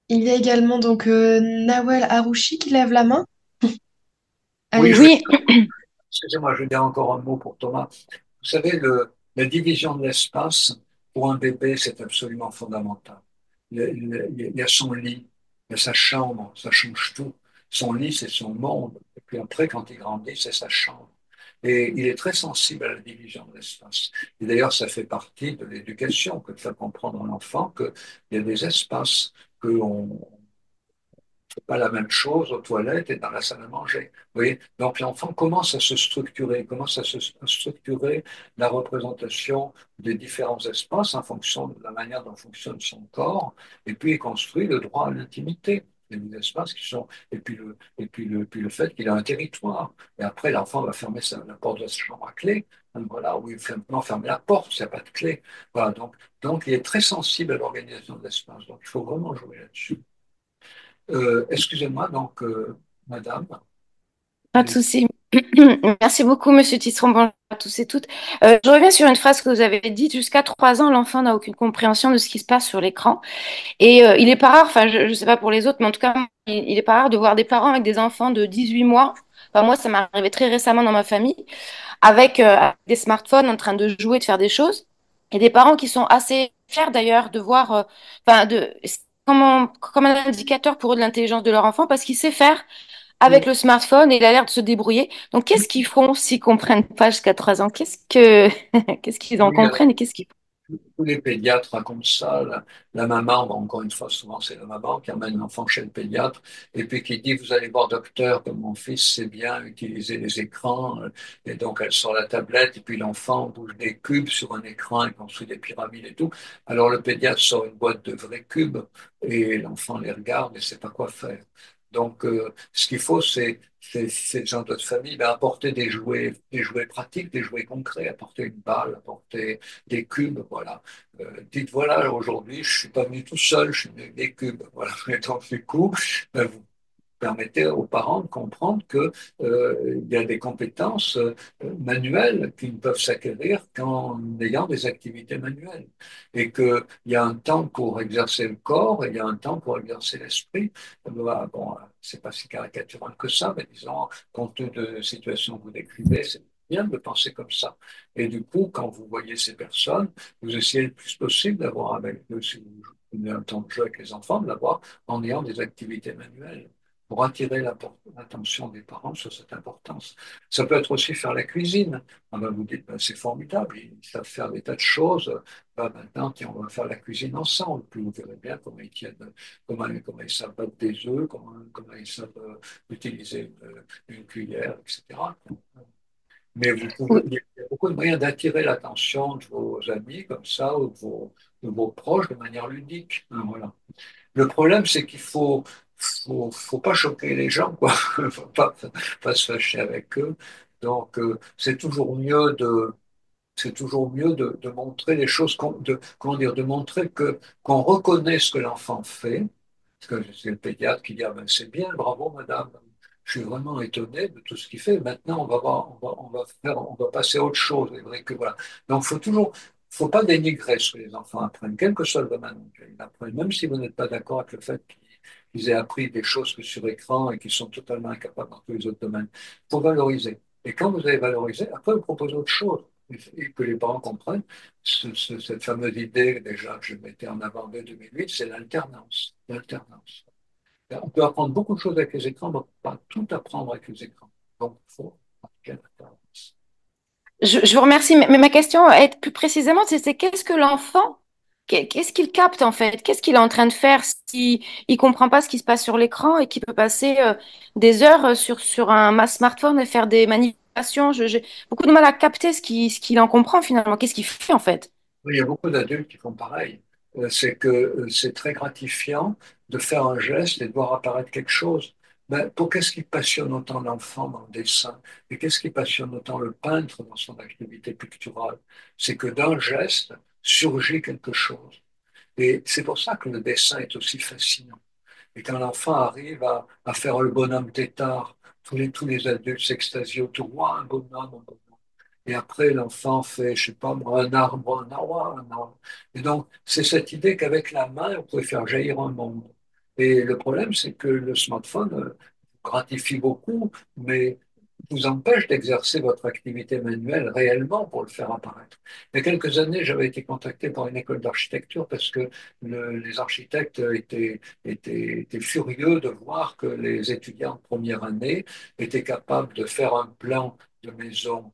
Il y a également donc Nawel Harouchi qui lève la main. Oui, Allez-y. Oui, Excusez-moi, je vais dire encore un mot pour Thomas. Vous savez, la division de l'espace, pour un bébé, c'est absolument fondamental. Il y a son lit, il y a sa chambre, ça change tout. Son lit, c'est son monde. Et puis après, quand il grandit, c'est sa chambre. Et il est très sensible à la division de l'espace. Et d'ailleurs, ça fait partie de l'éducation, que de faire comprendre à l'enfant qu'il y a des espaces que l'on c'est pas la même chose aux toilettes et dans la salle à manger. Vous voyez? Donc l'enfant commence à se structurer, commence à structurer la représentation des différents espaces en fonction de la manière dont fonctionne son corps, et puis il construit le droit à l'intimité. Il y a des espaces qui sont, puis le fait qu'il a un territoire. Et après, l'enfant va fermer la porte de sa chambre à clé. Donc, voilà, où il fait simplement fermer la porte, s'il n'y a pas de clé. Voilà, donc il est très sensible à l'organisation de l'espace. Donc il faut vraiment jouer là-dessus. Excusez-moi, donc, madame, Pas de allez. souci. Merci beaucoup, Monsieur Tisseron. Bonjour à tous et toutes. Je reviens sur une phrase que vous avez dite. Jusqu'à 3 ans, l'enfant n'a aucune compréhension de ce qui se passe sur l'écran. Et il est pas rare, enfin, je ne sais pas pour les autres, mais en tout cas, il est pas rare de voir des parents avec des enfants de 18 mois. Enfin, moi, ça m'est arrivé très récemment dans ma famille, avec des smartphones en train de jouer, de faire des choses. Et des parents qui sont assez fiers d'ailleurs de voir, enfin, c'est comme un indicateur pour eux de l'intelligence de leur enfant parce qu'il sait faire avec Oui, le smartphone et il a l'air de se débrouiller. Donc, qu'est-ce qu'ils font s'ils comprennent pas jusqu'à 3 ans? Qu'est-ce qu'ils en oui, comprennent et qu'est-ce qu'ils font? tous les pédiatres racontent ça. La maman, bon, encore une fois, souvent c'est la maman qui amène l'enfant chez le pédiatre et puis qui dit, vous allez voir docteur, comme mon fils sait bien utiliser les écrans. Et donc elle sort la tablette et puis l'enfant bouge des cubes sur un écran et construit des pyramides et tout. Alors le pédiatre sort une boîte de vrais cubes et l'enfant les regarde et ne sait pas quoi faire. Donc ce qu'il faut, c'est dans notre famille, ben, apporter des jouets pratiques, des jouets concrets, apporter une balle, apporter des cubes, voilà. Dites voilà, aujourd'hui, je suis pas venu tout seul, je suis venu avec des cubes, voilà. Et donc, du coup, vous permettez aux parents de comprendre que il y a des compétences manuelles qui ne peuvent s'acquérir qu'en ayant des activités manuelles et qu'il y a un temps pour exercer le corps et il y a un temps pour exercer l'esprit. Voilà, bon, c'est pas si caricatural que ça, mais disons, compte tenu de la situation que vous décrivez, c'est bien de penser comme ça. Et du coup, quand vous voyez ces personnes, vous essayez le plus possible d'avoir avec eux, si vous avez un temps de jeu avec les enfants, de l'avoir en ayant des activités manuelles pour attirer l'attention des parents sur cette importance. Ça peut être aussi faire la cuisine. Ah ben, vous dites, ben, c'est formidable, ils savent faire des tas de choses. Ben, maintenant, tiens, on va faire la cuisine ensemble. Puis vous verrez bien comment ils tiennent, comment ils savent battre des œufs, comment ils savent utiliser une cuillère, etc. Mais vous pouvez, Oui. il y a beaucoup de moyens d'attirer l'attention de vos amis comme ça, ou de vos proches de manière ludique. Hein, voilà. Le problème, c'est faut pas choquer les gens, quoi. Faut pas se fâcher avec eux. Donc, c'est toujours mieux de montrer les choses, comment dire, de montrer qu'on reconnaît ce que l'enfant fait. Parce que c'est le pédiatre qui dit, ah ben, c'est bien, bravo, madame. Je suis vraiment étonné de tout ce qu'il fait. Maintenant, on va voir, on va passer à autre chose. C'est vrai que voilà. Donc, faut pas dénigrer ce que les enfants apprennent, quel que soit le domaine auquel ils apprennent, même si vous n'êtes pas d'accord avec le fait qu'ils aient appris des choses que sur écran et qu'ils sont totalement incapables dans tous les autres domaines. Il faut valoriser. Et quand vous avez valorisé, après, vous proposez autre chose. Et que les parents comprennent, cette fameuse idée déjà que je mettais en avant dès 2008, c'est l'alternance. L'alternance. On peut apprendre beaucoup de choses avec les écrans, mais on ne peut pas tout apprendre avec les écrans. Donc, il faut pratiquer l'alternance. Je vous remercie, mais ma question est plus précisément, c'est qu'est-ce que l'enfant, qu'est-ce qu'il capte en fait? Qu'est-ce qu'il est en train de faire si il comprend pas ce qui se passe sur l'écran et qu'il peut passer des heures sur un smartphone et faire des manipulations? J'ai beaucoup de mal à capter ce qu'il en comprend finalement. Qu'est-ce qu'il fait en fait? Oui, il y a beaucoup d'adultes qui font pareil. C'est que c'est très gratifiant de faire un geste et de voir apparaître quelque chose. Mais pour qu'est-ce qui passionne autant l'enfant dans le dessin et qu'est-ce qui passionne autant le peintre dans son activité picturale? C'est que d'un geste surgit quelque chose. Et c'est pour ça que le dessin est aussi fascinant. Et quand l'enfant arrive à faire le bonhomme tétard, tous les adultes s'extasient autour. Ouah, un bonhomme, un bonhomme. Et après, l'enfant fait, je sais pas moi, un arbre, un arbre, un arbre. Et donc, c'est cette idée qu'avec la main, on peut faire jaillir un monde. Et le problème, c'est que le smartphone gratifie beaucoup, mais vous empêche d'exercer votre activité manuelle réellement pour le faire apparaître. Il y a quelques années, j'avais été contacté par une école d'architecture parce que les architectes étaient furieux de voir que les étudiants de première année étaient capables de faire un plan de maison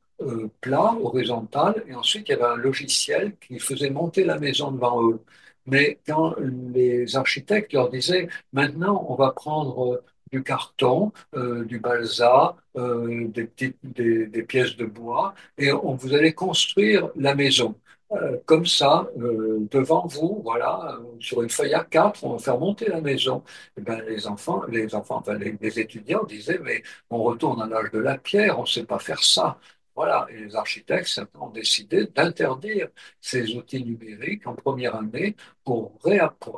plat, horizontal, et ensuite il y avait un logiciel qui faisait monter la maison devant eux. Mais quand les architectes leur disaient, maintenant on va prendre du carton, du balsa, des pièces de bois, et vous allez construire la maison. Comme ça, devant vous, voilà, sur une feuille A4, on va faire monter la maison. Eh ben, enfin, les étudiants disaient, mais on retourne à l'âge de la pierre, on ne sait pas faire ça. Voilà, et les architectes ont décidé d'interdire ces outils numériques en première année pour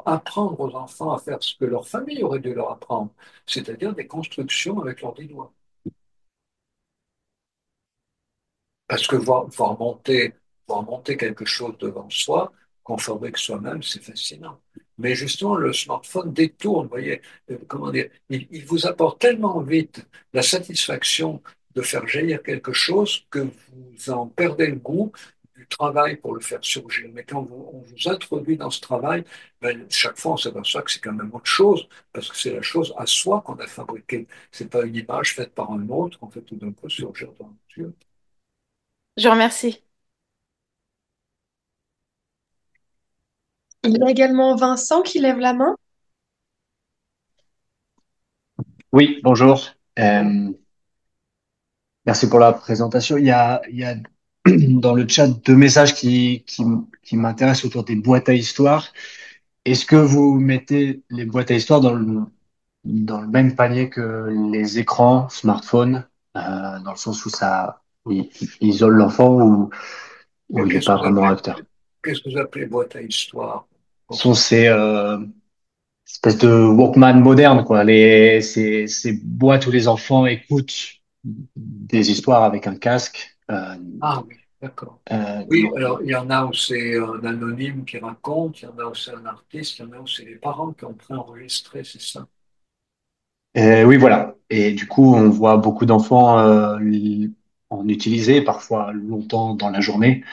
apprendre aux enfants à faire ce que leur famille aurait dû leur apprendre, c'est-à-dire des constructions avec leurs dix doigts. Parce que voir monter quelque chose devant soi, qu'on fabrique soi-même, c'est fascinant. Mais justement, le smartphone détourne, vous voyez, comment dire, il vous apporte tellement vite la satisfaction de faire jaillir quelque chose que vous en perdez le goût du travail pour le faire surgir. Mais quand on vous introduit dans ce travail, ben, chaque fois on s'aperçoit que c'est quand même autre chose, parce que c'est la chose à soi qu'on a fabriquée. C'est pas une image faite par un autre, en fait, tout d'un coup surgir dans le yeux. Je vous remercie. Il y a également Vincent qui lève la main. Oui, bonjour. Merci pour la présentation. Il y a dans le chat deux messages qui m'intéressent autour des boîtes à histoire. Est-ce que vous mettez les boîtes à histoire dans le même panier que les écrans, smartphones, dans le sens où ça isole l'enfant ou il n'est Qu'est-ce pas que vous vraiment appelez, acteur? qu'est-ce que vous appelez boîte à histoire? Ce sont ces espèces de Walkman modernes, quoi. Ces boîtes où les enfants écoutent des histoires avec un casque. Ah oui, d'accord. Oui, Donc, alors il y en a où c'est un anonyme qui raconte, il y en a où c'est un artiste, il y en a où c'est les parents qui ont préenregistré, c'est ça. oui, voilà. Et du coup, on voit beaucoup d'enfants en utiliser, parfois longtemps dans la journée.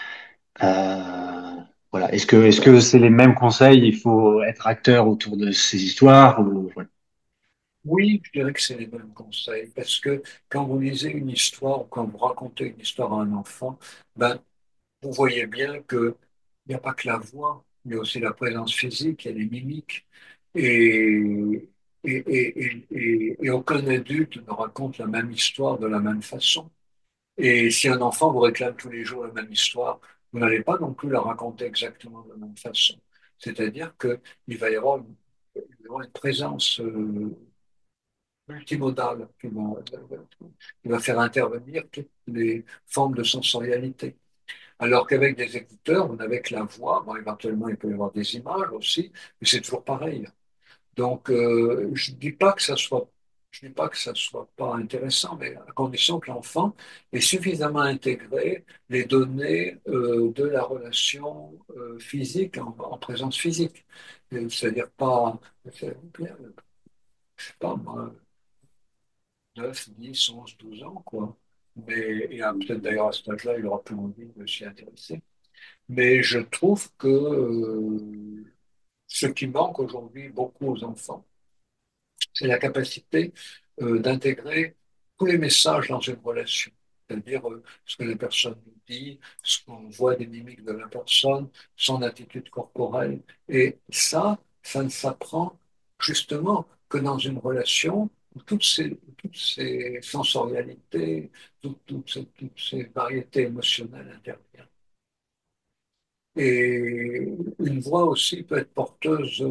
Voilà. Est-ce que c'est les mêmes conseils? Il faut être acteur autour de ces histoires ou... voilà. Oui, je dirais que c'est les mêmes conseils, parce que quand vous lisez une histoire ou quand vous racontez une histoire à un enfant, ben, vous voyez bien qu'il n'y a pas que la voix, il y a aussi la présence physique, il y a les mimiques. Et, et aucun adulte ne raconte la même histoire de la même façon. Et si un enfant vous réclame tous les jours la même histoire, vous n'allez pas non plus la raconter exactement de la même façon. C'est-à-dire qu'il va y avoir il va y avoir une présence multimodale qui va faire intervenir toutes les formes de sensorialité. Alors qu'avec des écouteurs, vous n'avez que la voix, bon, éventuellement il peut y avoir des images aussi, mais c'est toujours pareil. Donc, je dis pas que ça soit pas intéressant, mais à condition que l'enfant ait suffisamment intégré les données de la relation physique en présence physique. C'est-à-dire pas, je sais pas moi, 9, 10, 11, 12 ans, quoi. Mais, et peut-être d'ailleurs à cet âge-là, il aura plus envie de s'y intéresser. Mais je trouve que ce qui manque aujourd'hui beaucoup aux enfants, c'est la capacité d'intégrer tous les messages dans une relation. C'est-à-dire ce que la personne nous dit, ce qu'on voit des mimiques de la personne, son attitude corporelle. Et ça ne s'apprend justement que dans une relation où toutes ces sensorialités, toutes ces variétés émotionnelles interviennent. Et une voix aussi peut être porteuse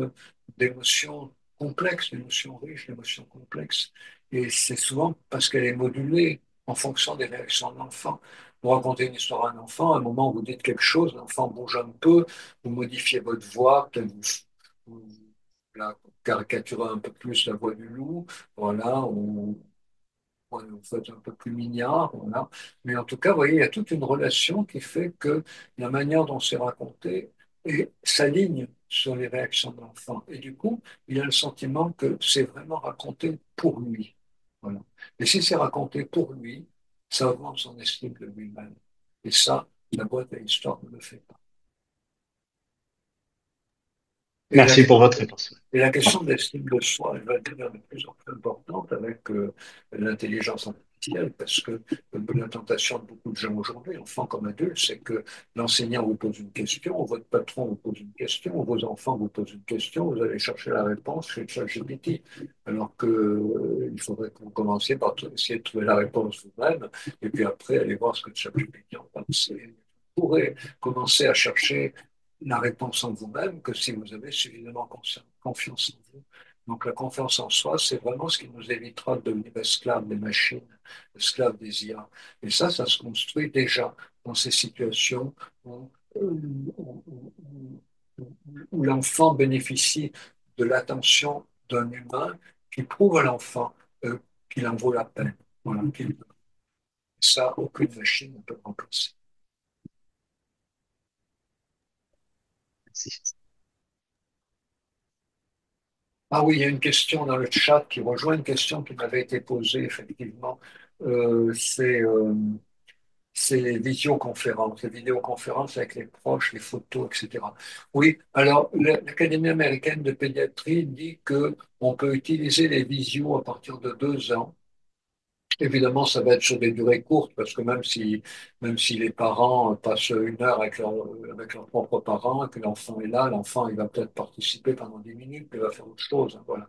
d'émotions complexes, d'émotions riches, d'émotions complexes. Et c'est souvent parce qu'elle est modulée en fonction des réactions de l'enfant. Vous racontez une histoire à un enfant, à un moment où vous dites quelque chose, l'enfant bouge un peu, vous modifiez votre voix, peut-être vous la caricaturez un peu plus la voix du loup, voilà, ouais, vous faites un peu plus mignard, voilà. Mais en tout cas, vous voyez, il y a toute une relation qui fait que la manière dont c'est raconté s'aligne sur les réactions de l'enfant. Et du coup, il a le sentiment que c'est vraiment raconté pour lui. Voilà. Et si c'est raconté pour lui, Ça augmente son estime de lui-même. Et ça, la boîte à histoire ne le fait pas. Et la, Merci pour votre réponse. et la question de l'estime de soi, elle va devenir de plus en plus importante avec l'intelligence artificielle, parce que la tentation de beaucoup de gens aujourd'hui, enfants comme adultes, c'est que l'enseignant vous pose une question, votre patron vous pose une question, vos enfants vous posent une question, vous allez chercher la réponse chez ChatGPT, alors que il faudrait que vous commenciez par essayer de trouver la réponse vous-même, et puis après aller voir ce que ChatGPT en pense. Et vous pourrez commencer à chercher la réponse en vous-même que si vous avez suffisamment confiance en vous. Donc la confiance en soi, c'est vraiment ce qui nous évitera de devenir esclaves des machines, esclaves des IA. Et ça se construit déjà dans ces situations où, où- où- où l'enfant bénéficie de l'attention d'un humain qui prouve à l'enfant qu'il en vaut la peine. Voilà, ça, aucune machine ne peut remplacer. Merci. Ah oui, il y a une question dans le chat qui rejoint une question qui m'avait été posée, effectivement. Euh, c'est euh, c'est les vidéoconférences avec les proches, les photos, etc. Oui, alors l'Académie américaine de pédiatrie dit que on peut utiliser les visios à partir de 2 ans. Évidemment, ça va être sur des durées courtes parce que même si les parents passent 1 heure avec leurs propres parents et que l'enfant est là, l'enfant il va peut-être participer pendant 10 minutes, mais il va faire autre chose, hein, voilà.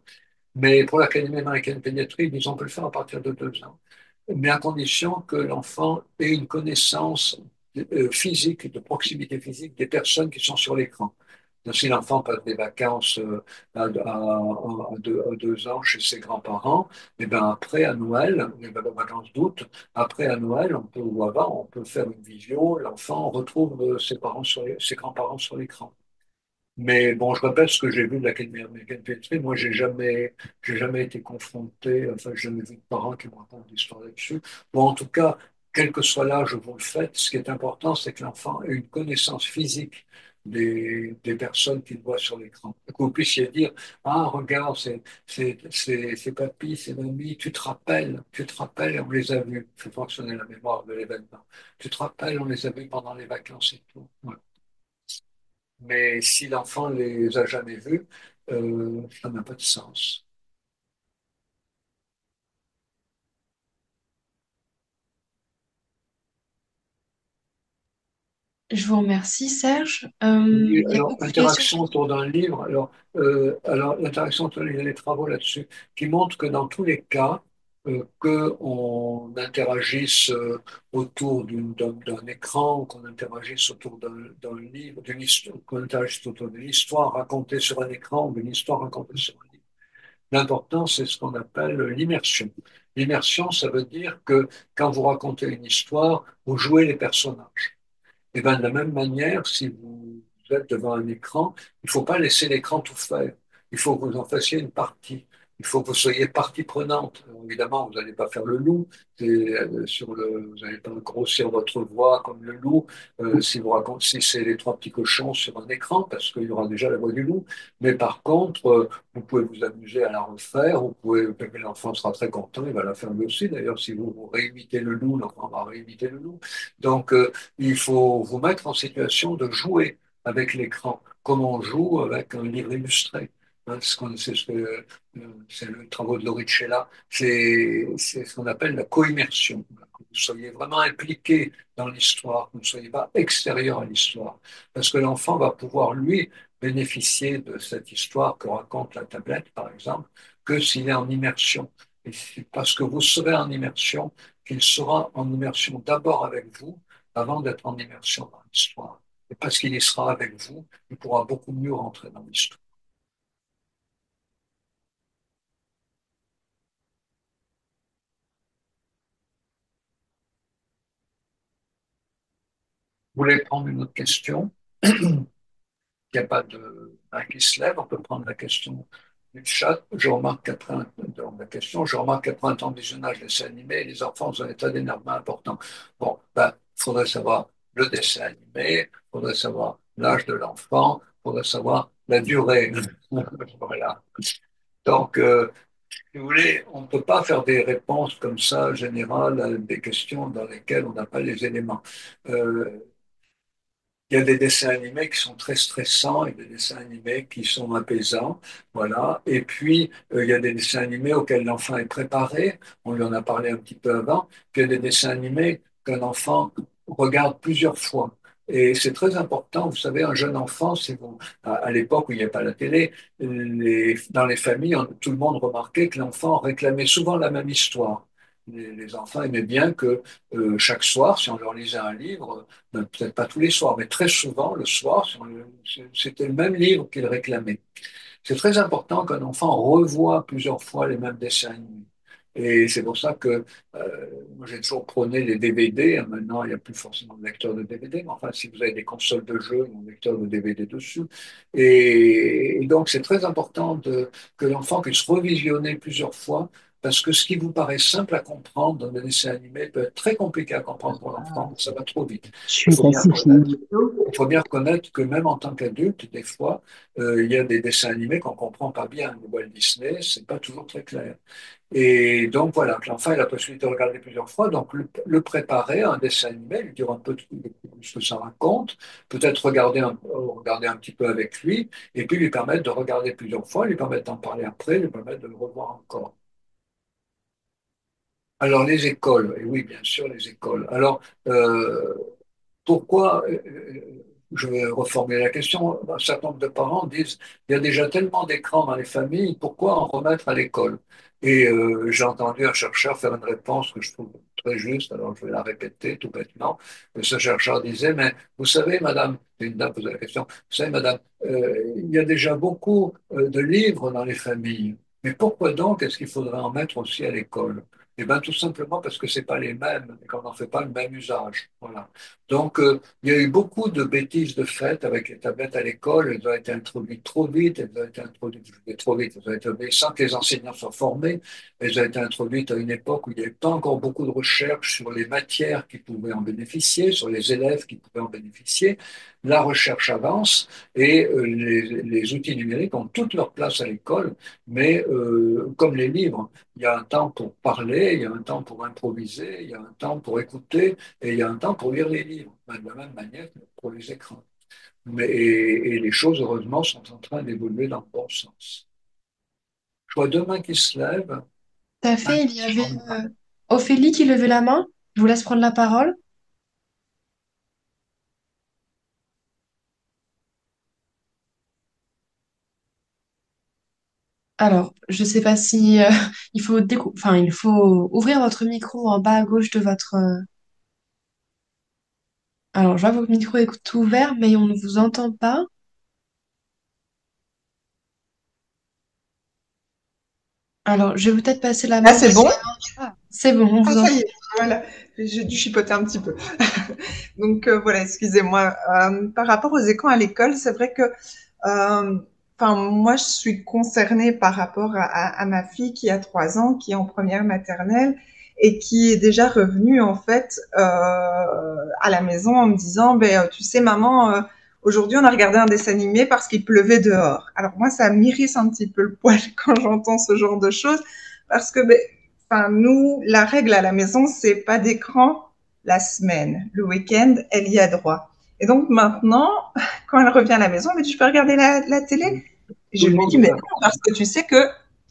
Mais pour l'Académie américaine de pédiatrie, disons, on peut le faire à partir de 2 ans, mais à condition que l'enfant ait une connaissance physique, de proximité physique des personnes qui sont sur l'écran. Donc, si l'enfant passe des vacances à 2 ans chez ses grands-parents, et ben après à Noël, les vacances d'août, après à Noël, on peut, ou avant, on peut faire une visio, l'enfant retrouve ses grands-parents sur l'écran. Mais bon, je répète ce que j'ai vu de l'Académie américaine de pédiatrie. Moi, j'ai jamais été confronté, enfin, j'ai jamais vu de parents qui me racontent des histoires là-dessus. Bon, en tout cas, quel que soit l'âge où vous le faites, ce qui est important, c'est que l'enfant ait une connaissance physique des personnes qu'il voit sur l'écran. Que vous puissiez dire, ah, regarde, c'est papy, c'est mamie, tu te rappelles, et on les a vus. Il faut fonctionner la mémoire de l'événement. Tu te rappelles, on les a vus pendant les vacances et tout. Ouais. Mais si l'enfant ne les a jamais vus, ça n'a pas de sens. Je vous remercie, Serge. Oui, Il y a alors, beaucoup de questions. interaction autour d'un livre. Alors l'interaction autour d'un livre, il y a des travaux là-dessus qui montrent que dans tous les cas, qu'on interagisse autour d'un écran, ou qu'on interagisse autour d'un livre, d'une histoire, qu'on interagisse autour d'une histoire racontée sur un écran ou d'une histoire racontée sur un livre. L'important, c'est ce qu'on appelle l'immersion. L'immersion, ça veut dire que quand vous racontez une histoire, vous jouez les personnages. Et bien, de la même manière, si vous êtes devant un écran, il ne faut pas laisser l'écran tout faire. Il faut que vous en fassiez une partie. Il faut que vous soyez partie prenante. Alors, évidemment, vous n'allez pas faire le loup. Vous n'allez pas grossir votre voix comme le loup si vous racontez, si c'est les trois petits cochons sur un écran, parce qu'il y aura déjà la voix du loup. Mais par contre, vous pouvez vous amuser à la refaire. L'enfant sera très content. Il va la faire lui aussi. D'ailleurs, si vous réimitez le loup, l'enfant va réimiter le loup. Donc, il faut vous mettre en situation de jouer avec l'écran, comme on joue avec un livre illustré. Hein, c'est le travail de Loricella. C'est ce qu'on appelle la coimmersion. Que vous soyez vraiment impliqué dans l'histoire, que vous ne soyez pas extérieur à l'histoire. Parce que l'enfant va pouvoir, lui, bénéficier de cette histoire que raconte la tablette, par exemple, que s'il est en immersion. Et c'est parce que vous serez en immersion qu'il sera en immersion d'abord avec vous avant d'être en immersion dans l'histoire. Et parce qu'il y sera avec vous, il pourra beaucoup mieux rentrer dans l'histoire. Vous voulez prendre une autre question? Il n'y a pas de main qui se lève, on peut prendre la question du chat. Je remarque qu'après un temps de visionnage des dessins animés, les enfants ont un état d'énervement important. Bon, ben, il faudrait savoir le dessin animé, il faudrait savoir l'âge de l'enfant, il faudrait savoir la durée. Voilà. Donc, Si vous voulez, on ne peut pas faire des réponses comme ça, générales, à des questions dans lesquelles on n'a pas les éléments. Euh, Il y a des dessins animés qui sont très stressants et des dessins animés qui sont apaisants, voilà. Et puis, il y a des dessins animés auxquels l'enfant est préparé, on lui en a parlé un petit peu avant, puis il y a des dessins animés qu'un enfant regarde plusieurs fois. Et c'est très important, vous savez, un jeune enfant, à l'époque où il n'y avait pas la télé, dans les familles, tout le monde remarquait que l'enfant réclamait souvent la même histoire. Les enfants aimaient bien que chaque soir, si on leur lisait un livre, peut-être pas tous les soirs, mais très souvent, le soir, c'était le même livre qu'il réclamait. C'est très important qu'un enfant revoie plusieurs fois les mêmes dessins animés. Et c'est pour ça que moi j'ai toujours prôné les DVD. Maintenant, il n'y a plus forcément de lecteur de DVD, mais enfin, si vous avez des consoles de jeux, il y a un lecteur de DVD dessus. Et donc, c'est très important que l'enfant puisse revisionner plusieurs fois, parce que ce qui vous paraît simple à comprendre dans le dessin animé peut être très compliqué à comprendre pour l'enfant, ça va trop vite. Je Il suis faut bien passé chez reconnaître. Nico. Il faut bien reconnaître que même en tant qu'adulte, des fois, il y a des dessins animés qu'on comprend pas bien. Le Walt Disney, c'est pas toujours très clair. Et donc voilà, que l'enfant a la possibilité de regarder plusieurs fois, donc le préparer à un dessin animé, lui dire un peu ce que ça raconte, peut-être regarder un petit peu avec lui, et puis lui permettre de regarder plusieurs fois, lui permettre d'en parler après, lui permettre de le revoir encore. Alors les écoles, et oui, bien sûr, les écoles. Alors, pourquoi, je vais reformuler la question, un certain nombre de parents disent, il y a déjà tellement d'écrans dans les familles, pourquoi en remettre à l'école? Et j'ai entendu un chercheur faire une réponse que je trouve très juste, alors je vais la répéter tout bêtement. Et ce chercheur disait, mais vous savez, madame, une dame posait la question, vous savez, madame, il y a déjà beaucoup de livres dans les familles, mais pourquoi donc est-ce qu'il faudrait en mettre aussi à l'école? Eh bien, tout simplement parce que c'est pas les mêmes et qu'on n'en fait pas le même usage. Voilà. Donc, il y a eu beaucoup de bêtises de fait avec les tablettes à l'école. Elles ont été introduites trop vite, elles ont été introduites trop vite, elles ont été introduites sans que les enseignants soient formés. Elles ont été introduites à une époque où il n'y avait pas encore beaucoup de recherche sur les matières qui pouvaient en bénéficier, sur les élèves qui pouvaient en bénéficier. La recherche avance et les outils numériques ont toute leur place à l'école, mais comme les livres, il y a un temps pour parler, il y a un temps pour improviser, il y a un temps pour écouter. Et il y a un temps pour lire les livres, de la même manière que pour les écrans. Et les choses, heureusement, sont en train d'évoluer dans le bon sens. Je vois deux mains qui se lèvent. Tout à fait, il y avait Ophélie qui levait la main. Je vous laisse prendre la parole. Alors, je ne sais pas si il faut ouvrir votre micro en bas à gauche de votre. Alors, je vois que votre micro est tout ouvert, mais on ne vous entend pas. Alors, je vais peut-être passer la Ah, main. c'est bon? C'est bon, on Ah, vous ça entend. y est, voilà. J'ai dû chipoter un petit peu. Donc, voilà, excusez-moi. Par rapport aux écrans à l'école, c'est vrai que, enfin, moi, je suis concernée par rapport à ma fille qui a 3 ans, qui est en première maternelle et qui est déjà revenue, en fait, à la maison en me disant, ben, tu sais, maman, aujourd'hui, on a regardé un dessin animé parce qu'il pleuvait dehors. Alors, moi, ça m'irrisse un petit peu le poil quand j'entends ce genre de choses parce que, ben, enfin, nous, la règle à la maison, c'est pas d'écran la semaine. Le week-end, elle y a droit. Et donc maintenant, quand elle revient à la maison, elle me dit, je peux regarder la télé? Et Tout je le lui monde dis, vous mais a non, parce que tu sais que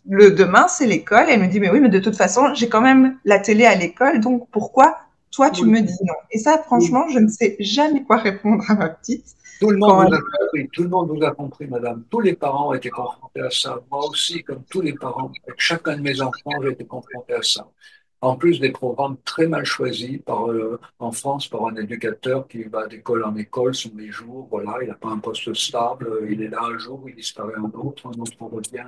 le demain, c'est l'école. Elle me dit, mais oui, mais de toute façon, j'ai quand même la télé à l'école, donc pourquoi toi, tu me dis non? Et ça, tout- franchement, je ne sais jamais quoi répondre à ma petite tout le monde quand vous elle... a compris. Tout le monde vous a compris, madame. Tous les parents ont été confrontés à ça. Moi aussi, comme tous les parents, avec chacun de mes enfants, j'ai été confronté à ça. En plus des programmes très mal choisis en France par un éducateur qui va d'école en école sur les jours. Voilà, il n'a pas un poste stable, il est là un jour, il disparaît un autre revient.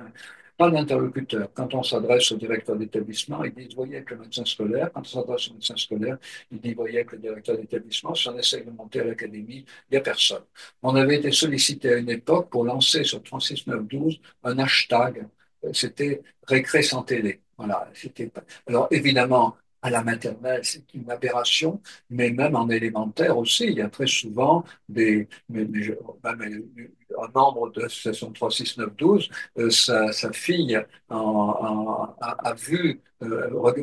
Pas d'interlocuteur. Quand on s'adresse au directeur d'établissement, il dit, voyez avec le médecin scolaire. Quand on s'adresse au médecin scolaire, il dit, voyez avec le directeur d'établissement. Si on essaye de monter à l'académie, il n'y a personne. On avait été sollicité à une époque pour lancer sur 36912 un hashtag. C'était récré sans télé. Voilà, alors évidemment, à la maternelle, c'est une aberration, mais même en élémentaire aussi, il y a très souvent même un membre de l'association 36912, sa fille a vu,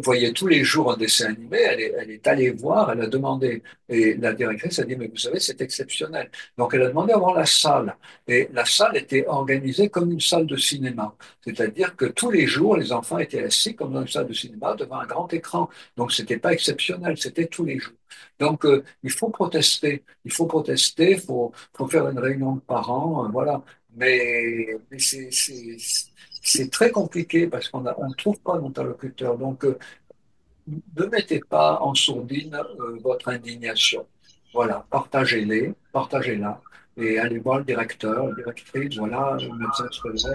voyait tous les jours un dessin animé, elle est allée voir, elle a demandé, et la directrice a dit, mais vous savez, c'est exceptionnel. Donc elle a demandé à voir la salle, et la salle était organisée comme une salle de cinéma, c'est-à-dire que tous les jours, les enfants étaient assis comme dans une salle de cinéma devant un grand écran. Donc c'était pas exceptionnel, c'était tous les jours. Donc il faut protester, faut faire une réunion de parents, voilà. Mais c'est très compliqué parce on ne trouve pas d'interlocuteur. Donc, ne mettez pas en sourdine votre indignation. Voilà, partagez-la, et allez voir le directeur, la directrice, voilà, le médecin scolaire,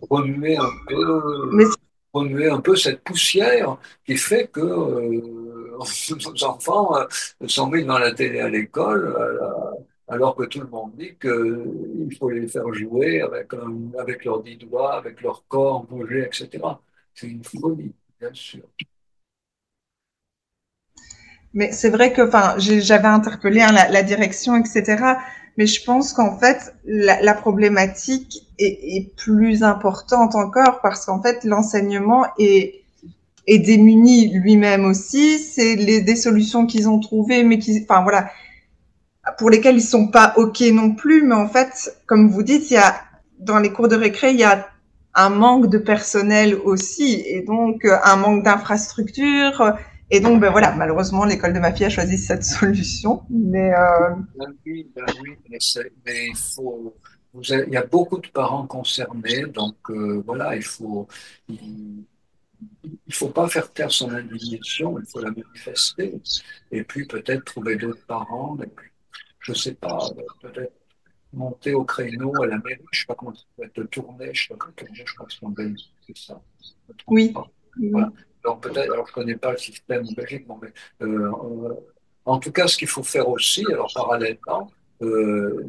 remuer un peu, Mais remuer un peu cette poussière qui fait que nos enfants sont mis dans la télé à l'école, alors que tout le monde dit qu'il faut les faire jouer avec leurs 10 doigts, avec leur corps, bouger, etc. C'est une folie, bien sûr. Mais c'est vrai que, enfin, j'avais interpellé hein, la direction, etc. Mais je pense qu'en fait, la problématique est plus importante encore parce qu'en fait, l'enseignement est démuni lui-même aussi. C'est des solutions qu'ils ont trouvées, mais qui, enfin voilà, pour lesquelles ils sont pas ok non plus. Mais en fait, comme vous dites, il y a dans les cours de récré, il y a un manque de personnel aussi, et donc un manque d'infrastructures. Et donc, ben voilà, malheureusement, l'école de ma fille a choisi cette solution. Mais Ben oui, mais il y a beaucoup de parents concernés, donc voilà, il, il faut pas faire taire son indignation, il faut la manifester, et puis peut-être trouver d'autres parents, et puis, je sais pas, peut-être monter au créneau à la mairie, je sais pas comment ça peut être, tourner, je sais pas comment tourner, je crois que c'est en Belgique, c'est ça, je me trompe oui, pas. oui, Voilà. Donc peut-être, alors je connais pas le système en Belgique, bon, mais en tout cas, ce qu'il faut faire aussi, alors parallèlement, euh,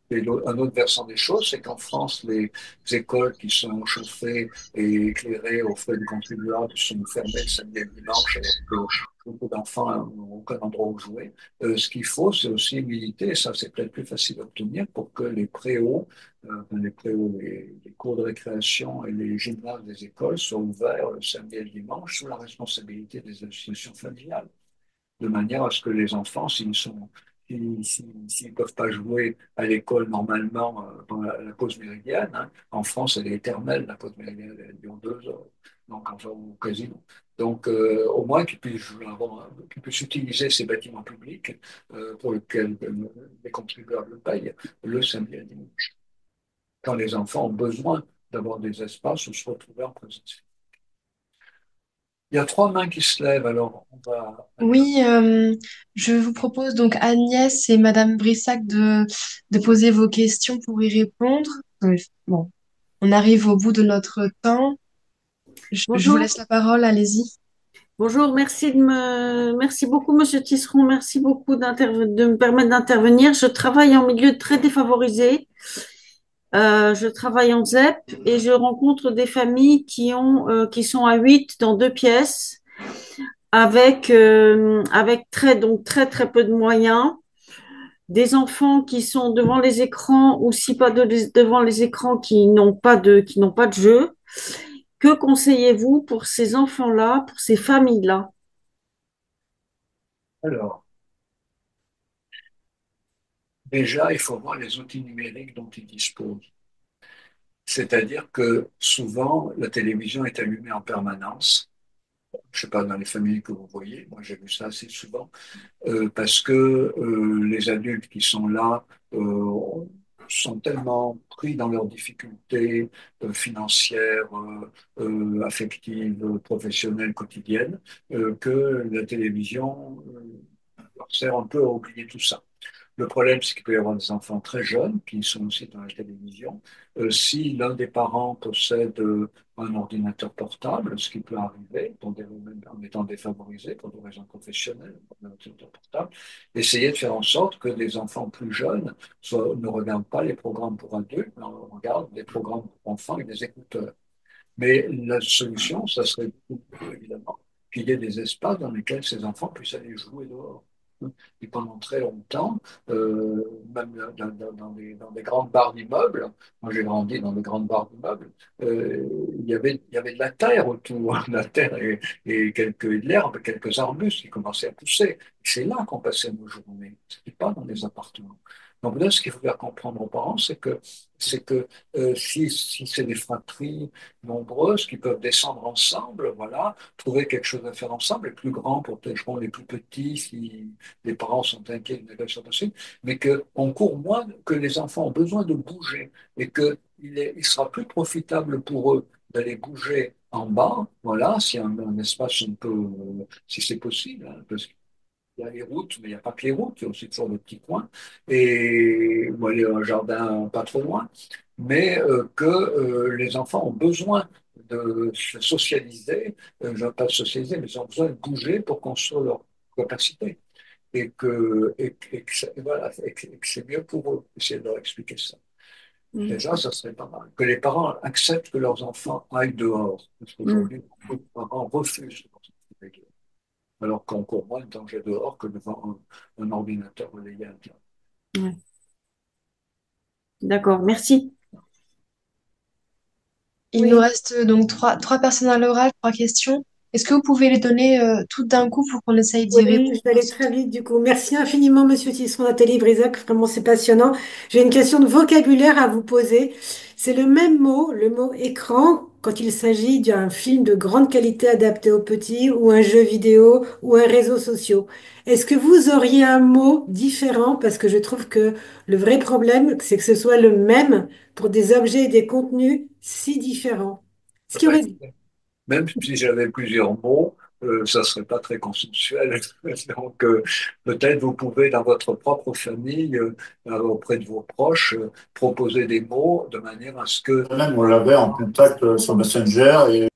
et un autre versant des choses, c'est qu'en France, les écoles qui sont chauffées et éclairées au frais du contribuable sont fermées le samedi et le dimanche, alors que beaucoup d'enfants n'ont aucun endroit où jouer. Ce qu'il faut, c'est aussi militer, et ça c'est peut-être plus facile à obtenir, pour que les cours de récréation et les gymnases des écoles soient ouverts le samedi et le dimanche sous la responsabilité des associations familiales, de manière à ce que les enfants, s'ils peuvent pas jouer à l'école normalement pendant la pause méridienne, hein, en France, elle est éternelle, la pause méridienne, elle dure 2 heures, donc enfin, ou quasiment. Donc, au moins qu'ils puissent utiliser ces bâtiments publics pour lesquels les contribuables payent le samedi et le dimanche, quand les enfants ont besoin d'avoir des espaces où se retrouver en présence. Il y a 3 mains qui se lèvent, alors on va aller. Oui, je vous propose donc Agnès et Madame Brissac de poser vos questions pour y répondre. Bon, on arrive au bout de notre temps. Je vous Bonjour, laisse la parole, allez-y. bonjour, merci beaucoup, Monsieur Tisseron, merci beaucoup de me permettre d'intervenir. Je travaille en milieu très défavorisé. Je travaille en ZEP et je rencontre des familles qui sont à 8 dans 2 pièces avec donc très peu de moyens. Des enfants qui sont devant les écrans ou si pas devant les écrans qui n'ont pas de jeu. Que conseillez-vous pour ces enfants-là, pour ces familles-là? Alors, déjà, il faut voir les outils numériques dont ils disposent. C'est-à-dire que souvent, la télévision est allumée en permanence. Je ne sais pas dans les familles que vous voyez, moi j'ai vu ça assez souvent, parce que les adultes qui sont là sont tellement pris dans leurs difficultés financières, affectives, professionnelles, quotidiennes, que la télévision leur sert un peu à oublier tout ça. Le problème, c'est qu'il peut y avoir des enfants très jeunes qui sont aussi dans la télévision. Si l'un des parents possède un ordinateur portable, ce qui peut arriver en étant défavorisé pour des raisons professionnelles, un ordinateur portable, essayez de faire en sorte que les enfants plus jeunes ne regardent pas les programmes pour adultes, mais regardent des programmes pour enfants avec des écouteurs. Mais la solution, ça serait beaucoup, évidemment, qu'il y ait des espaces dans lesquels ces enfants puissent aller jouer dehors. Et pendant très longtemps, même dans des grandes barres d'immeubles, moi j'ai grandi dans des grandes barres d'immeubles, il y avait de la terre autour, de la terre et de l'herbe, quelques arbustes qui commençaient à pousser. C'est là qu'on passait nos journées, c'était pas dans les appartements. Donc là, ce qu'il faut faire comprendre aux parents, c'est que si c'est des fratries nombreuses qui peuvent descendre ensemble, voilà, trouver quelque chose à faire ensemble, les plus grands protégeront les plus petits si les parents sont inquiets d'une agression possible, mais qu'on court moins, que les enfants ont besoin de bouger et il sera plus profitable pour eux d'aller bouger en bas, voilà, s'il y a un espace un peu, si c'est possible, hein, parce il y a les routes, mais il n'y a pas que les routes, il y a aussi toujours des petits coins, et ou aller à un jardin pas trop loin, mais que les enfants ont besoin de se socialiser, pas de socialiser, mais ils ont besoin de bouger pour construire leur capacité. Voilà, et que c'est mieux pour eux, essayer de leur expliquer ça. Déjà, ça serait pas mal. Que les parents acceptent que leurs enfants aillent dehors. Parce qu'aujourd'hui, beaucoup de parents refusent de participer dehors. Alors qu'on court moins de danger dehors que devant un ordinateur relayé à l'intérieur. Ouais. D'accord, merci. Il nous reste donc trois personnes à l'oral, trois questions. Est-ce que vous pouvez les donner toutes d'un coup pour qu'on essaye d'y Oui, répondre je vais aller très vite du coup. Merci infiniment, Monsieur Tisserand, Nathalie Brisac. Vraiment, c'est passionnant. J'ai une question de vocabulaire à vous poser. C'est le mot écran, quand il s'agit d'un film de grande qualité adapté aux petits, ou un jeu vidéo, ou un réseau social. Est-ce que vous auriez un mot différent? Parce que je trouve que le vrai problème, c'est que ce soit le même pour des objets et des contenus si différents. Ce qui Bah, aurait... écoutez, même si j'avais plusieurs mots, ça ne serait pas très consensuel. Donc, peut-être vous pouvez, dans votre propre famille, auprès de vos proches, proposer des mots de manière à ce que... Même on l'avait en contact sur Messenger et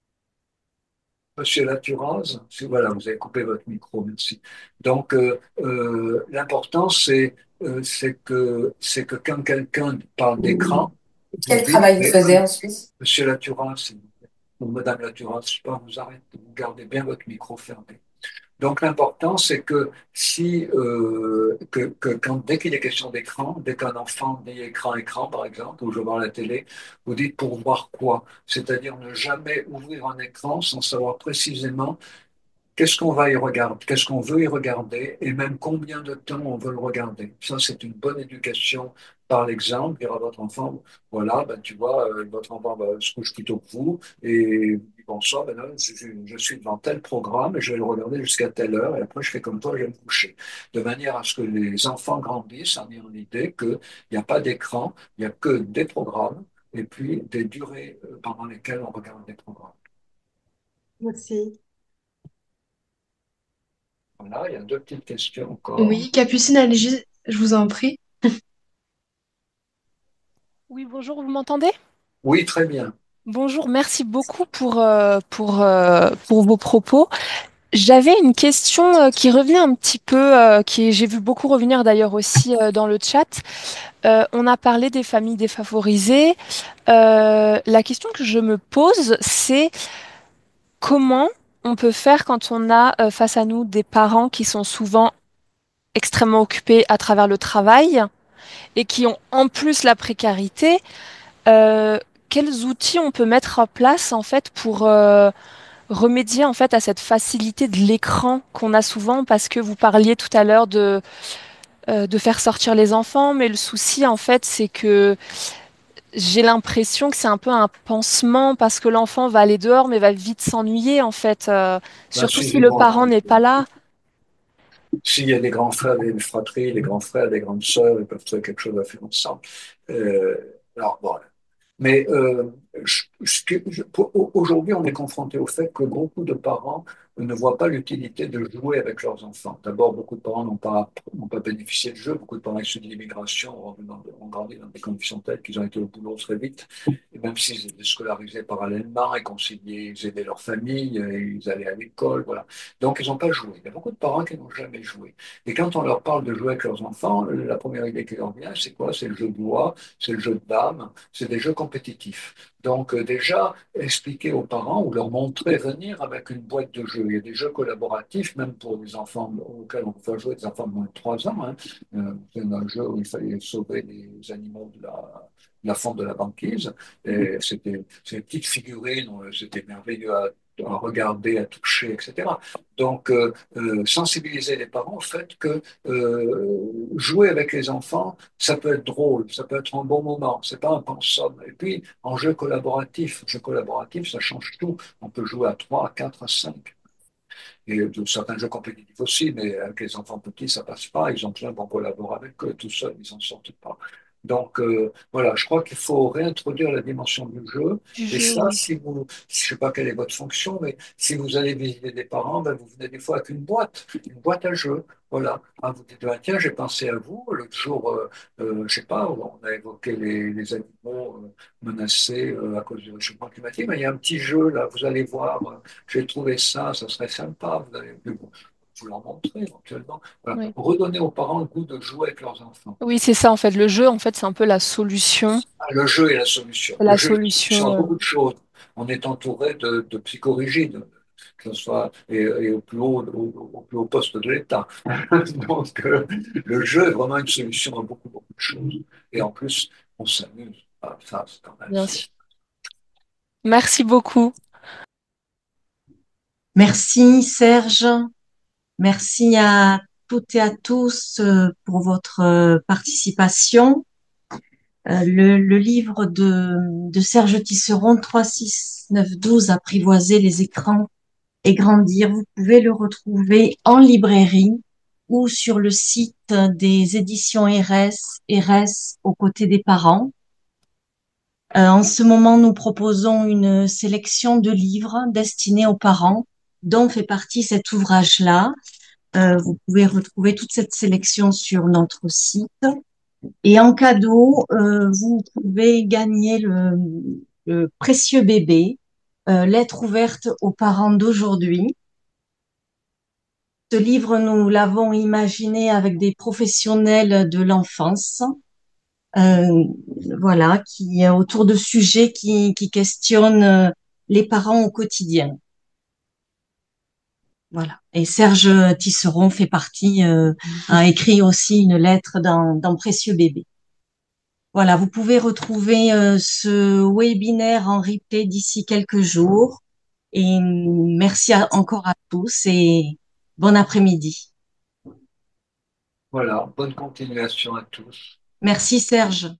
Monsieur Laturaz, voilà, vous avez coupé votre micro, merci. Donc, l'important, c'est que quand quelqu'un parle d'écran, vous Quel dites, travail vous mais, faisiez en Suisse? Monsieur Laturaz, ou Madame Laturaz, je sais pas, vous arrêtez, vous gardez bien votre micro fermé. Donc l'important, c'est que si dès qu'il est question d'écran, dès qu'un enfant dit écran par exemple, ou je vois la télé, vous dites pour voir quoi? C'est-à-dire ne jamais ouvrir un écran sans savoir précisément qu'est-ce qu'on va y regarder, qu'est-ce qu'on veut y regarder, et même combien de temps on veut le regarder. Ça, c'est une bonne éducation par l'exemple. Dire à votre enfant, voilà, ben, tu vois, votre enfant se couche plutôt que vous, et vous dit, bonsoir, ben, là, je suis devant tel programme, et je vais le regarder jusqu'à telle heure, et après, je fais comme toi, je vais me coucher. De manière à ce que les enfants grandissent en ayant l'idée qu'il n'y a pas d'écran, il n'y a que des programmes, et puis des durées pendant lesquelles on regarde des programmes. Merci. Voilà, il y a deux petites questions encore. Oui, Capucine, allez, je vous en prie. Oui, bonjour, vous m'entendez? Oui, très bien. Bonjour, merci beaucoup pour vos propos. J'avais une question qui revenait un petit peu, j'ai vu beaucoup revenir d'ailleurs aussi dans le chat. On a parlé des familles défavorisées. La question que je me pose, c'est comment on peut faire quand on a face à nous des parents qui sont souvent extrêmement occupés à travers le travail et qui ont en plus la précarité. euh, Quels outils on peut mettre en place en fait pour remédier en fait à cette facilité de l'écran qu'on a souvent parce que vous parliez tout à l'heure de faire sortir les enfants, mais le souci en fait c'est que j'ai l'impression que c'est un peu un pansement parce que l'enfant va aller dehors mais va vite s'ennuyer en fait, Ben, surtout si le parent suivez-moi. n'est pas là. S'il y a des grands frères et des fratries, des grands frères, des grandes sœurs, ils peuvent trouver quelque chose à faire ensemble. Euh, alors, voilà. Mais aujourd'hui, on est confronté au fait que beaucoup de parents ne voient pas l'utilité de jouer avec leurs enfants. D'abord, beaucoup de parents n'ont pas bénéficié de jeu. Beaucoup de parents issus de l'immigration ont grandi dans des conditions telles qu'ils ont été au boulot très vite. Et même s'ils étaient scolarisés parallèlement, ils aidaient leur famille, ils allaient à l'école, voilà. Donc, ils n'ont pas joué. Il y a beaucoup de parents qui n'ont jamais joué. Et quand on leur parle de jouer avec leurs enfants, la première idée qui leur vient, c'est quoi? C'est le jeu de bois, c'est le jeu de dames, c'est des jeux compétitifs. Donc, déjà, expliquer aux parents ou leur montrer venir avec une boîte de jeux. Il y a des jeux collaboratifs, même pour les enfants auxquels on peut faire jouer des enfants de moins de 3 ans. Hein. C'est un jeu où il fallait sauver les animaux de la fonte de la banquise. Et c'est une petite figurine, c'était merveilleux à regarder, à toucher, etc. Donc, sensibiliser les parents au fait que jouer avec les enfants, ça peut être drôle, ça peut être un bon moment, c'est pas un consomme. Et puis, en jeu collaboratif, ça change tout. On peut jouer à 3, à 4, à 5. Et certains jeux compétitifs aussi, mais avec les enfants petits, ça passe pas. Ils ont besoin qu'on collabore avec eux, tout seuls, ils n'en sortent pas. Donc voilà, je crois qu'il faut réintroduire la dimension du jeu. Du Et jeu, ça, oui. si vous, je sais pas quelle est votre fonction, mais si vous allez visiter des parents, ben, vous venez des fois avec une boîte à jeux. Voilà. Ah, vous dites, ah, tiens, j'ai pensé à vous. L'autre jour, je sais pas, on a évoqué les animaux menacés à cause du réchauffement climatique, mais il y a un petit jeu là, vous allez voir, j'ai trouvé ça, ça serait sympa. Vous leur montrer éventuellement. Voilà. Oui. Redonner aux parents le goût de jouer avec leurs enfants. Oui, c'est ça en fait. Le jeu, en fait, c'est un peu la solution. Ah, le jeu est la solution. Le La jeu est la solution solution. à beaucoup de choses. On est entouré de psychorigides, que ce soit et au plus haut poste de l'État. Donc, le jeu est vraiment une solution à beaucoup, beaucoup de choses. Et en plus, on s'amuse. Ah, ça, c'est quand même. Bien sûr. Merci beaucoup. Merci Serge, merci à toutes et à tous pour votre participation. Le livre de Serge Tisseron, 36912, Apprivoiser les écrans et grandir, vous pouvez le retrouver en librairie ou sur le site des éditions RS aux côtés des parents. En ce moment, nous proposons une sélection de livres destinés aux parents, dont fait partie cet ouvrage-là. Vous pouvez retrouver toute cette sélection sur notre site. Et en cadeau, vous pouvez gagner le précieux bébé, lettre ouverte aux parents d'aujourd'hui. Ce livre, nous l'avons imaginé avec des professionnels de l'enfance, euh, voilà, qui autour de sujets qui questionnent les parents au quotidien. Voilà. Et Serge Tisseron fait partie, a écrit aussi une lettre dans Précieux bébé. Voilà, vous pouvez retrouver ce webinaire en replay d'ici quelques jours. Et merci encore à tous et bon après-midi. Voilà, bonne continuation à tous. Merci Serge.